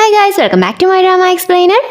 Hi guys, welcome back to my drama explainer.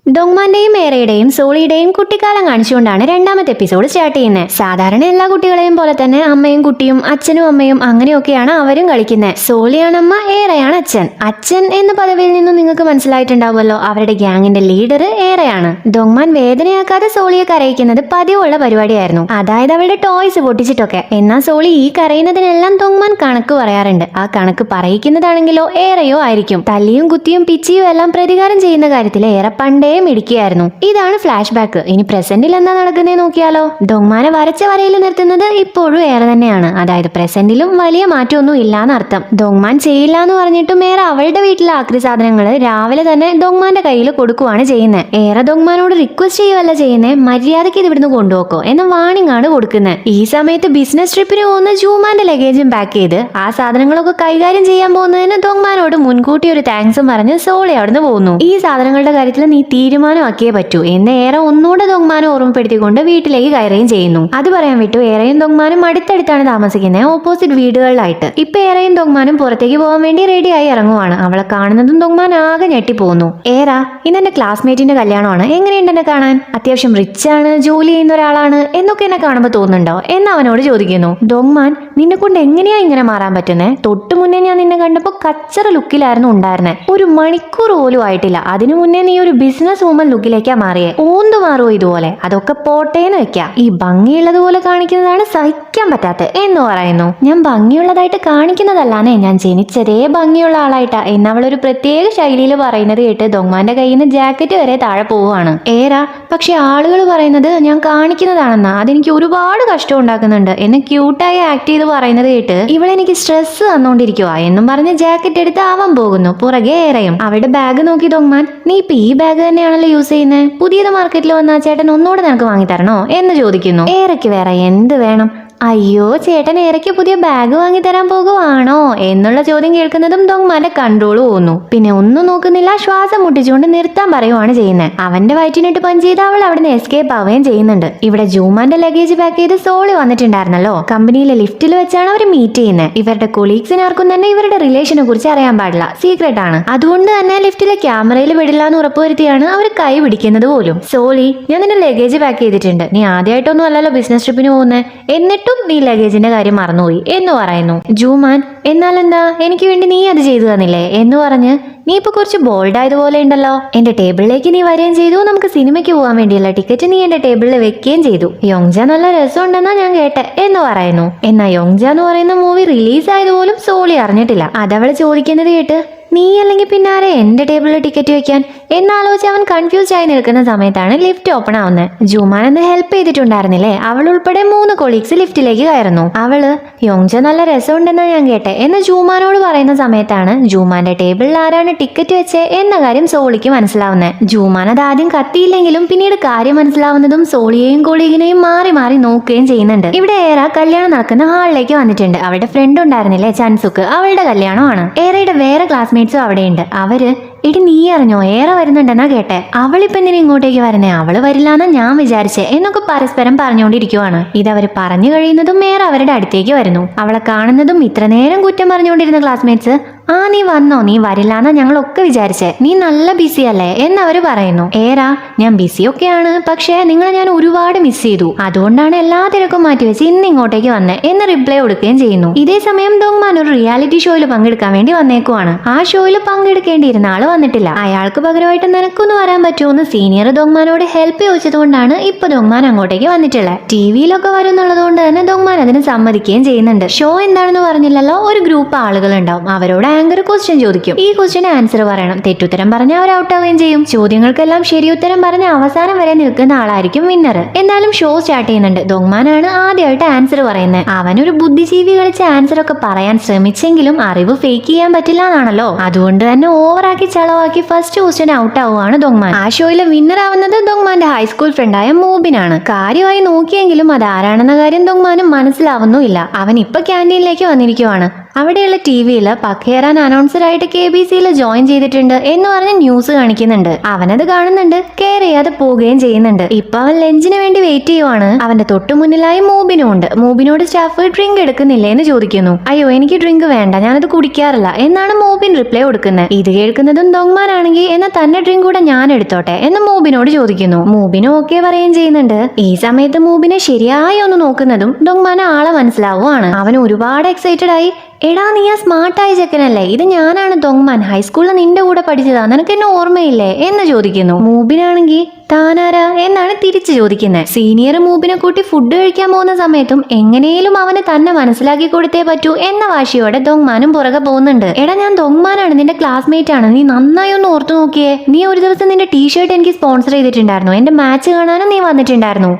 ഡോങ്മാന്റെയും ഏറയുടെയും സോളിയുടെയും കുട്ടിക്കാലം കാണിച്ചുകൊണ്ടാണ് രണ്ടാമത്തെ episode start ചെയ്യുന്നത്. സാധാരണ എല്ലാ കുട്ടികളെയും പോലെ തന്നെ അമ്മയും കുട്ടിയും അച്ഛനും അമ്മയും അങ്ങനെയൊക്കെയാണ് അവരും കളിക്കുന്നത്. സോളിയാണ് അമ്മ, ഏറയാണ് അച്ഛൻ. അച്ഛൻ എന്ന പദവിയിൽ നിന്നും നിങ്ങൾക്ക് മനസ്സിലായിട്ടുണ്ടാവുമല്ലോ, അവരുടെ ഗ്യാങ്ങിന്റെ ലീഡർ ഏറയാണ്. ഡോങ്മാൻ വേദനയാക്കാതെ സോളിയെ കരയിക്കുന്നത് പതിവുള്ള പരിപാടിയായിരുന്നു, അതായത് അവളുടെ ടോയ്സ് പൊട്ടിച്ചിട്ടൊക്കെ. എന്നാൽ സോളി ഈ കരയുന്നതിനെല്ലാം ഡോങ്മാൻ കണക്ക് പറയാറുണ്ട്. ആ കണക്ക് പറയിക്കുന്നതാണെങ്കിലോ ഏറയോ ആയിരിക്കും. തല്ലിയും കുത്തിയും പിച്ചിയും എല്ലാം പ്രതികാരം ചെയ്യുന്ന കാര്യത്തിൽ ഏറെ പണ്ടേ ഇടിക്കുകയായിരുന്നു. ഇതാണ് ഫ്ലാഷ് ബാക്ക്. ഇനി പ്രസന്റിൽ എന്താ നടക്കുന്നേ നോക്കിയാലോ. ഡോങ്മാനെ വരച്ച വരയിൽ നിർത്തുന്നത് ഇപ്പോഴും ഏറെ തന്നെയാണ്, അതായത് പ്രസന്റിലും വലിയ മാറ്റമൊന്നും ഇല്ലാന്നർത്ഥം. ഡോങ്മാൻ ചെയ്യില്ല എന്ന് പറഞ്ഞിട്ടും ഏറെ അവളുടെ വീട്ടിലെ ആക്രി സാധനങ്ങൾ രാവിലെ തന്നെ ഡോങ്മാന്റെ കയ്യിൽ കൊടുക്കുവാണ് ചെയ്യുന്നത്. ഏറെ ഡോങ്മാനോട് റിക്വസ്റ്റ് ചെയ്യുവല്ല ചെയ്യുന്നത്, മര്യാദയ്ക്ക് ഇത് ഇവിടുന്ന് കൊണ്ടുപോക്കോ എന്ന വാണിംഗ് ആണ് കൊടുക്കുന്നത്. ഈ സമയത്ത് ബിസിനസ് ട്രിപ്പിന് പോകുന്ന ജൂമാന്റെ ലഗേജും പാക്ക് ചെയ്ത് ആ സാധനങ്ങളൊക്കെ കൈകാര്യം ചെയ്യാൻ പോകുന്നതിന് ഡോങ്മാനോട് മുൻകൂട്ടി ഒരു താങ്ക്സും പറഞ്ഞ് സോളി അവിടുന്ന് പോകുന്നു. ഈ സാധനങ്ങളുടെ കാര്യത്തിൽ നീ തീരുമാനമാക്കിയേ പറ്റൂ എന്ന് ഏറെ ഒന്നുകൂടെ ഡോങ്മാനെ ഓർമ്മപ്പെടുത്തിക്കൊണ്ട് വീട്ടിലേക്ക് കയറുകയും ചെയ്യുന്നു. അത് പറയാൻ വിട്ടു, ഏറെയും ഡോങ്മാനും അടുത്തടുത്താണ് താമസിക്കുന്നത്, ഓപ്പോസിറ്റ് വീടുകളിലായിട്ട്. ഇപ്പൊ ഏറെയും ഡോങ്മാനും പുറത്തേക്ക് പോകാൻ വേണ്ടി റെഡിയായി ഇറങ്ങുവാണ്. അവളെ കാണുന്നതും ഡോങ്മാൻ ആകെ ഞെട്ടിപ്പോകുന്നു. ഏറാ, ഇന്നെന്റെ ക്ലാസ്മേറ്റിന്റെ കല്യാണമാണ്, എങ്ങനെയുണ്ട് എന്നെ കാണാൻ? അത്യാവശ്യം റിച്ച് ആണ്, ജോലി ചെയ്യുന്ന ഒരാളാണ് എന്നൊക്കെ എന്നെ കാണുമ്പോൾ തോന്നുന്നുണ്ടോ എന്ന് അവനോട് ചോദിക്കുന്നു. ഡോങ്മാൻ, നിന്നെ കൊണ്ട് എങ്ങനെയാ ഇങ്ങനെ മാറാൻ പറ്റുന്നേ? തൊട്ടു മുന്നേ ഞാൻ നിന്നെ കണ്ടപ്പോ കച്ചറ ലുക്കിലായിരുന്നു ഉണ്ടായിരുന്നേ, ഒരു മണിക്കൂർ പോലും ആയിട്ടില്ല, അതിനു മുന്നേ നീ ഒരു ബിസിനസ് വുമൻ ലുക്കിലേക്കാ മാറിയേ. ഓന്തു മാറുമോ ഇതുപോലെ? അതൊക്കെ പോട്ടേന്ന് വെക്കാം, ഈ ഭംഗിയുള്ളതുപോലെ കാണിക്കുന്നതാണ് സഹിക്കാൻ പറ്റാത്തത് എന്ന് പറയുന്നു. ഞാൻ ഭംഗിയുള്ളതായിട്ട് കാണിക്കുന്നതല്ലാന്നേ, ഞാൻ ജനിച്ചതേ ഭംഗിയുള്ള ആളായിട്ടാ എന്ന് അവളൊരു പ്രത്യേക ശൈലിയിൽ പറയുന്നത് കേട്ട് ഡോങ്മാന്റെ കയ്യിൽ നിന്ന് ജാക്കറ്റ് വരെ താഴെ പോവുകയാണ്. ഏറാ, പക്ഷെ ആളുകൾ പറയുന്നത് ഞാൻ കാണിക്കുന്നതാണെന്നാ, അതെനിക്ക് ഒരുപാട് കഷ്ടം ഉണ്ടാക്കുന്നുണ്ട് എന്ന് ക്യൂട്ടായി ആക്ട് ചെയ്ത് പറയുന്നത് കേട്ട് ഇവളെനിക്ക് സ്ട്രെസ് തന്നോണ്ടിരിക്കുക എന്നും പറഞ്ഞ് ജാക്കറ്റ് എടുത്ത് അവൻ പോകുന്നു. പുറകെ ഏറയും. അവളുടെ ബാഗ് നോക്കി ഡോങ്മാൻ, നീ ഇപ്പൊ ഈ ബാഗ് തന്നെയാണല്ലോ യൂസ് ചെയ്യുന്നത്, പുതിയത് മാർക്കറ്റിൽ വന്ന ചേട്ടൻ ഒന്നുകൂടെ നിനക്ക് വാങ്ങി തരണോ എന്ന് ചോദിക്കുന്നു. ഏറയ്ക്ക് വേറെ എന്ത് വേണം? അയ്യോ, ചേട്ടൻ ഏറയ്ക്ക് പുതിയ ബാഗ് വാങ്ങി തരാൻ പോകുവാണോ എന്നുള്ള ചോദ്യം കേൾക്കുന്നതും ഡോങ്മാന്റെ കൺട്രോൾ പോകുന്നു. പിന്നെ ഒന്നും നോക്കുന്നില്ല, ശ്വാസം മുട്ടിച്ചുകൊണ്ട് നിർത്താൻ പറയുവാണ് ചെയ്യുന്നത്. അവന്റെ വയറ്റിനിട്ട് പഞ്ച് ചെയ്ത് അവൾ അവിടുന്ന് എസ്കേപ്പ് ആവുകയും ചെയ്യുന്നുണ്ട്. ഇവിടെ ജൂമാന്റെ ലഗേജ് പാക്ക് ചെയ്ത് സോളി വന്നിട്ടുണ്ടായിരുന്നല്ലോ. കമ്പനിയിലെ ലിഫ്റ്റിൽ വെച്ചാണ് അവർ മീറ്റ് ചെയ്യുന്നത്. ഇവരുടെ കൊളീഗ്സിന് ആർക്കും തന്നെ ഇവരുടെ റിലേഷനെ കുറിച്ച് അറിയാൻ പാടില്ല, സീക്രട്ട് ആണ്. അതുകൊണ്ട് തന്നെ ലിഫ്റ്റിലെ ക്യാമറയിൽ വിടില്ല എന്ന് ഉറപ്പുവരുത്തിയാണ് അവർ കൈ പിടിക്കുന്നത് പോലും. സോളി, ഞാൻ നിന്റെ ലഗേജ് പാക്ക് ചെയ്തിട്ടുണ്ട്, നീ ആദ്യമായിട്ടൊന്നും അല്ലല്ലോ ബിസിനസ് ട്രിപ്പിന് പോകുന്നത്, എന്നിട്ടും നീ ലഗേജിന്റെ കാര്യം മറന്നുപോയി എന്ന് പറയുന്നു. ജൂമാൻ, എന്നാലെന്താ, എനിക്ക് വേണ്ടി നീ അത് ചെയ്തു തന്നില്ലേ എന്ന് പറഞ്ഞ് നീ ഇപ്പൊ കുറച്ച് ബോൾഡ് ആയതുപോലെ ഉണ്ടല്ലോ. എന്റെ ടേബിളിലേക്ക് നീ വരികയും ചെയ്തു, നമുക്ക് സിനിമയ്ക്ക് പോകാൻ വേണ്ടിയുള്ള ടിക്കറ്റ് നീ എന്റെ ടേബിളിൽ വെക്കുകയും ചെയ്തു. യോങ്ജ നല്ല രസമുണ്ടെന്നാ ഞാൻ കേട്ടെ എന്ന് പറയുന്നു. എന്നാ യോങ്ജ എന്ന് പറയുന്ന മൂവി റിലീസ് ആയതുപോലും സോളി അറിഞ്ഞിട്ടില്ല. അതവള് ചോദിക്കുന്നത് കേട്ട് നീ അല്ലെങ്കിൽ പിന്നാരെ എന്റെ ടേബിളിൽ ടിക്കറ്റ് വെക്കാൻ എന്നാലോചിച്ച് അവൻ കൺഫ്യൂസ് ആയി നിൽക്കുന്ന സമയത്താണ് ലിഫ്റ്റ് ഓപ്പൺ ആവുന്നത്. ജൂമാൻ എന്ന് ഹെൽപ്പ് ചെയ്തിട്ടുണ്ടായിരുന്നില്ലേ, അവൾ ഉൾപ്പെടെ 3 കൊളീഗ്സ് ലിഫ്റ്റിലേക്ക് കയറുന്നു. അവള് യോങ്ജ നല്ല രസമുണ്ടെന്നാ ഞാൻ കേട്ടെ എന്ന് ജൂമാനോട് പറയുന്ന സമയത്താണ് ജൂമാന്റെ ടേബിളിൽ ആരാണ് ടിക്കറ്റ് വെച്ചേ എന്ന കാര്യം സോളിക്ക് മനസ്സിലാവുന്നത്. ജൂമാൻ അത് ആദ്യം കത്തിയില്ലെങ്കിലും പിന്നീട് കാര്യം മനസ്സിലാവുന്നതും സോളിയെയും കൊളീഗിനെയും മാറി മാറി നോക്കുകയും ചെയ്യുന്നുണ്ട്. ഇവിടെ ഏറെ കല്യാണം നടക്കുന്ന ഹാളിലേക്ക് വന്നിട്ടുണ്ട്. അവളുടെ ഫ്രണ്ട് ഉണ്ടായിരുന്നില്ലേ ചൻസുക്ക്, അവളുടെ കല്യാണമാണ്. ഏറയുടെ വേറെ ക്ലാസ്മേറ്റ്സും അവിടെയുണ്ട്. അവര്, എടി നീ അറിഞ്ഞോ ഏറെ വരുന്നുണ്ടെന്നാ കേട്ടെ, അവളിപ്പോ എന്തിനാ ഇങ്ങോട്ടേക്ക് വരണേ, അവള് വരില്ലാന്നാ ഞാൻ വിചാരിച്ചേ എന്നൊക്കെ പരസ്പരം പറഞ്ഞുകൊണ്ടിരിക്കുവാണ്. ഇതവര് പറഞ്ഞു കഴിയുന്നതും ഏറെ അവരുടെ അടുത്തേക്ക് വരുന്നു. അവളെ കാണുന്നതും ഇത്ര നേരം കുറ്റം പറഞ്ഞുകൊണ്ടിരുന്ന ക്ലാസ്മേറ്റ്സ്, ആ നീ വന്നോ, നീ വരില്ലാന്നാ ഞങ്ങളൊക്കെ വിചാരിച്ചേ, നീ നല്ല ബിസി അല്ലേ എന്നവര് പറയുന്നു. ഏറാ, ഞാൻ ബിസിയൊക്കെയാണ്, പക്ഷേ നിങ്ങളെ ഞാൻ ഒരുപാട് മിസ് ചെയ്തു, അതുകൊണ്ടാണ് എല്ലാ തിരക്കും മാറ്റിവെച്ച് ഇന്ന് ഇങ്ങോട്ടേക്ക് വന്നേ എന്ന് റിപ്ലൈ കൊടുക്കുകയും ചെയ്യുന്നു. ഇതേ സമയം ഡോങ്മാൻ ഒരു റിയാലിറ്റി ഷോയിൽ പങ്കെടുക്കാൻ വേണ്ടി വന്നേക്കുവാണ്. ആ ഷോയിൽ പങ്കെടുക്കേണ്ടിയിരുന്ന ആള് വന്നിട്ടില്ല. അയാൾക്ക് പകരമായിട്ട് നിനക്കൊന്ന് വരാൻ പറ്റുമോന്ന് സീനിയർ ഡോങ്മാനോട് ഹെൽപ്പ് ചോദിച്ചത് കൊണ്ടാണ് ഇപ്പൊ ഡോങ്മാൻ അങ്ങോട്ടേക്ക് വന്നിട്ടുള്ളത്. ടിവിയിലൊക്കെ വരുന്നുള്ളത് കൊണ്ട് തന്നെ ഡോങ്മാൻ അതിന് സമ്മതിക്കുകയും ചെയ്യുന്നുണ്ട്. ഷോ എന്താണെന്ന് പറഞ്ഞില്ലല്ലോ, ഒരു ഗ്രൂപ്പ് ആളുകൾ ഉണ്ടാവും, അവരോട് ആങ്കർ ക്വസ്റ്റ്യൻ ചോദിക്കും. ഈ ക്വസ്റ്റ്യന് ആൻസർ പറയണം. തെറ്റുത്തരം പറഞ്ഞാൽ അവർ ഔട്ട് ആവുകയും ചെയ്യും. ചോദ്യങ്ങൾക്കെല്ലാം ശരിയുത്തരം പറഞ്ഞ അവസാനം വരെ നിൽക്കുന്ന ആളായിരിക്കും വിന്നർ. എന്നാലും ഷോ സ്റ്റാർട്ട് ചെയ്യുന്നുണ്ട്. ഡോങ്മാനാണ് ആദ്യമായിട്ട് ആൻസർ പറയുന്നത്. അവനൊരു ബുദ്ധിജീവി കളിച്ച് ആൻസർ ഒക്കെ പറയാൻ ശ്രമിച്ചെങ്കിലും അറിവ് ഫേക്ക് ചെയ്യാൻ പറ്റില്ല എന്നാണല്ലോ, അതുകൊണ്ട് തന്നെ ഓവറാക്കി ചളവാക്കി ഫസ്റ്റ് ക്വസ്റ്റ്യൻ ഔട്ട് ആവുകയാണ് ഡോങ്മാൻ. ആ ഷോയിലെ വിന്നർ ആവുന്നത് ഡോങ്മാന്റെ ഹൈസ്കൂൾ ഫ്രണ്ടായ മൂബിനാണ്. കാര്യമായി നോക്കിയെങ്കിലും അത് ആരാണെന്ന കാര്യം ഡോങ്മാനും മനസ്സിലാവുന്നുമില്ല. അവൻ ഇപ്പൊ ക്യാൻറ്റീനിലേക്ക് വന്നിരിക്കുവാണ്. അവിടെയുള്ള ടിവിയിൽ പഖേറാൻ അനൗൺസറായിട്ട് KBCയിൽ ജോയിൻ ചെയ്തിട്ടുണ്ട് എന്ന് പറഞ്ഞ് ന്യൂസ് കാണിക്കുന്നുണ്ട്. അവനത് കാണുന്നുണ്ട്, കെയർ ചെയ്യാതെ പോവുകയും ചെയ്യുന്നുണ്ട്. ഇപ്പൊ അവൻ ലഞ്ചിന് വേണ്ടി വെയിറ്റ് ചെയ്യുവാണ്. അവന്റെ തൊട്ടു മുന്നിലായി മൂബിനും ഉണ്ട്. മൂബിനോട് സ്റ്റാഫ് ഡ്രിങ്ക് എടുക്കുന്നില്ലേ എന്ന് ചോദിക്കുന്നു. അയ്യോ എനിക്ക് ഡ്രിങ്ക് വേണ്ട, ഞാനത് കുടിക്കാറില്ല എന്നാണ് മൂബിൻ റിപ്ലൈ കൊടുക്കുന്നത്. ഇത് കേൾക്കുന്നതും ദോങ്മാൻ ആണെങ്കിൽ എന്നാ തന്നെ ഡ്രിങ്ക് കൂടെ ഞാൻ എടുത്തോട്ടെ എന്ന് മൂബിനോട് ചോദിക്കുന്നു. മൂബിനും ഓക്കെ പറയുകയും ചെയ്യുന്നുണ്ട്. ഈ സമയത്ത് മൂബിനെ ശരിയായി ഒന്ന് നോക്കുന്നതും ദോങ്മാന് ആളെ മനസ്സിലാവുകയാണ്. അവൻ ഒരുപാട് എക്സൈറ്റഡ് ആയി. എടാ നീ ആ സ്മാർട്ടായ ചെക്കനല്ലേ, ഇത് ഞാനാണ് ദോങ്മാൻ, ഹൈസ്കൂളിൽ നിന്റെ കൂടെ പഠിച്ചതാ, നിനക്ക് എന്നെ ഓർമ്മയില്ലേ എന്ന് ചോദിക്കുന്നു. മൂബിനാണെങ്കിൽ താനാരാ എന്നാണ് തിരിച്ചു ചോദിക്കുന്നത്. സീനിയർ മൂബിനെ കൂട്ടി ഫുഡ് കഴിക്കാൻ പോകുന്ന സമയത്തും എങ്ങനെയും അവന് തന്നെ മനസ്സിലാക്കി കൊടുത്തേ പറ്റൂ എന്ന വാശിയോടെ ദോങ്മാനും പുറകെ പോകുന്നുണ്ട്. എടാ ഞാൻ ദോങ്മാനാണ്, നിന്റെ ക്ലാസ്മേറ്റ് ആണ്, നീ നന്നായി ഒന്ന് ഓർത്തു നോക്കിയേ. നീ ഒരു ദിവസം നിന്റെ ടീഷർട്ട് എനിക്ക് സ്പോൺസർ ചെയ്തിട്ടുണ്ടായിരുന്നു, എന്റെ മാച്ച് കാണാനും നീ വന്നിട്ടുണ്ടായിരുന്നു,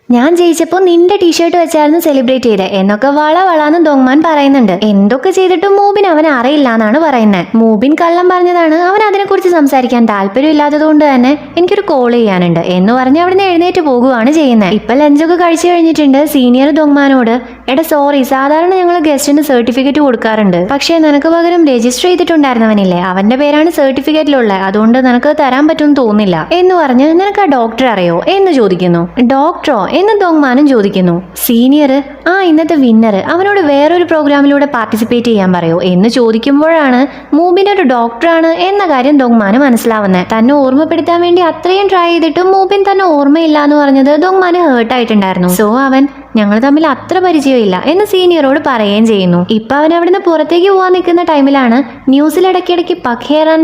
ഞാൻ ജയിച്ചപ്പോൾ നിന്റെ ടീഷർട്ട് വെച്ചായിരുന്നു സെലിബ്രേറ്റ് ചെയ്തത് എന്നൊക്കെ വളവളാന്ന് ദോങ്മാൻ പറയുന്നുണ്ട്. എന്തൊക്കെ ചെയ്തിട്ടും മൂബിൻ അവനെ അറിയില്ല എന്നാണ് പറയുന്നത്. മൂബിൻ കള്ളം പറഞ്ഞതാണ്, അവൻ അതിനെക്കുറിച്ച് സംസാരിക്കാൻ താല്പര്യമില്ലാത്തത് കൊണ്ട് തന്നെ എനിക്കൊരു കോൾ ചെയ്യാനുണ്ട് എന്ന് പറഞ്ഞ് അവിടുന്ന് എഴുന്നേറ്റ് പോകുകയാണ് ചെയ്യുന്നത്. ഇപ്പൊ ലഞ്ചൊക്കെ കഴിച്ചു കഴിഞ്ഞിട്ടുണ്ട്. സീനിയർ ദോങ്മാനോട് എടാ സോറി, സാധാരണ ഞങ്ങൾ ഗസ്റ്റിന് സർട്ടിഫിക്കറ്റ് കൊടുക്കാറുണ്ട്, പക്ഷേ നിനക്ക് പകരം രജിസ്റ്റർ ചെയ്തിട്ടുണ്ടായിരുന്നവനില്ലേ, അവന്റെ പേരാണ് സർട്ടിഫിക്കറ്റിലുള്ളത്, അതുകൊണ്ട് നിനക്ക് തരാൻ പറ്റുമെന്ന് തോന്നില്ല എന്ന് പറഞ്ഞ് നിനക്ക് ആ ഡോക്ടർ അറിയോ എന്ന് ചോദിക്കുന്നു. ഡോക്ടറോ എന്ന് ദോങ്മാനും ചോദിക്കുന്നു. സീനിയർ ഇന്നത്തെ വിന്നർ, അവനോട് വേറൊരു പ്രോഗ്രാമിലൂടെ പാർട്ടിസിപ്പേറ്റ് ചെയ്യാൻ പറയോ എന്ന് ചോദിക്കുമ്പോഴാണ് മൂബിൻ ഒരു ഡോക്ടറാണ് എന്ന കാര്യം ദോങ്മാന് മനസ്സിലാവുന്നത്. തന്നെ ഓർമ്മപ്പെടുത്താൻ വേണ്ടി അത്രയും ട്രൈ ചെയ്തിട്ടും മൂബിൻ തന്നെ ഓർമ്മയില്ല എന്ന് പറഞ്ഞത് ദോങ്മാന് ഹേർട്ടായിട്ടുണ്ടായിരുന്നു. സോ അവൻ ഞങ്ങൾ തമ്മിൽ അത്ര പരിചയമില്ല എന്ന് സീനിയറോട് പറയുകയും ചെയ്യുന്നു. ഇപ്പൊ അവൻ അവിടുന്ന് പുറത്തേക്ക് പോകാൻ നിൽക്കുന്ന ടൈമിലാണ് ന്യൂസിൽ ഇടയ്ക്കിടയ്ക്ക് പഖേറാൻ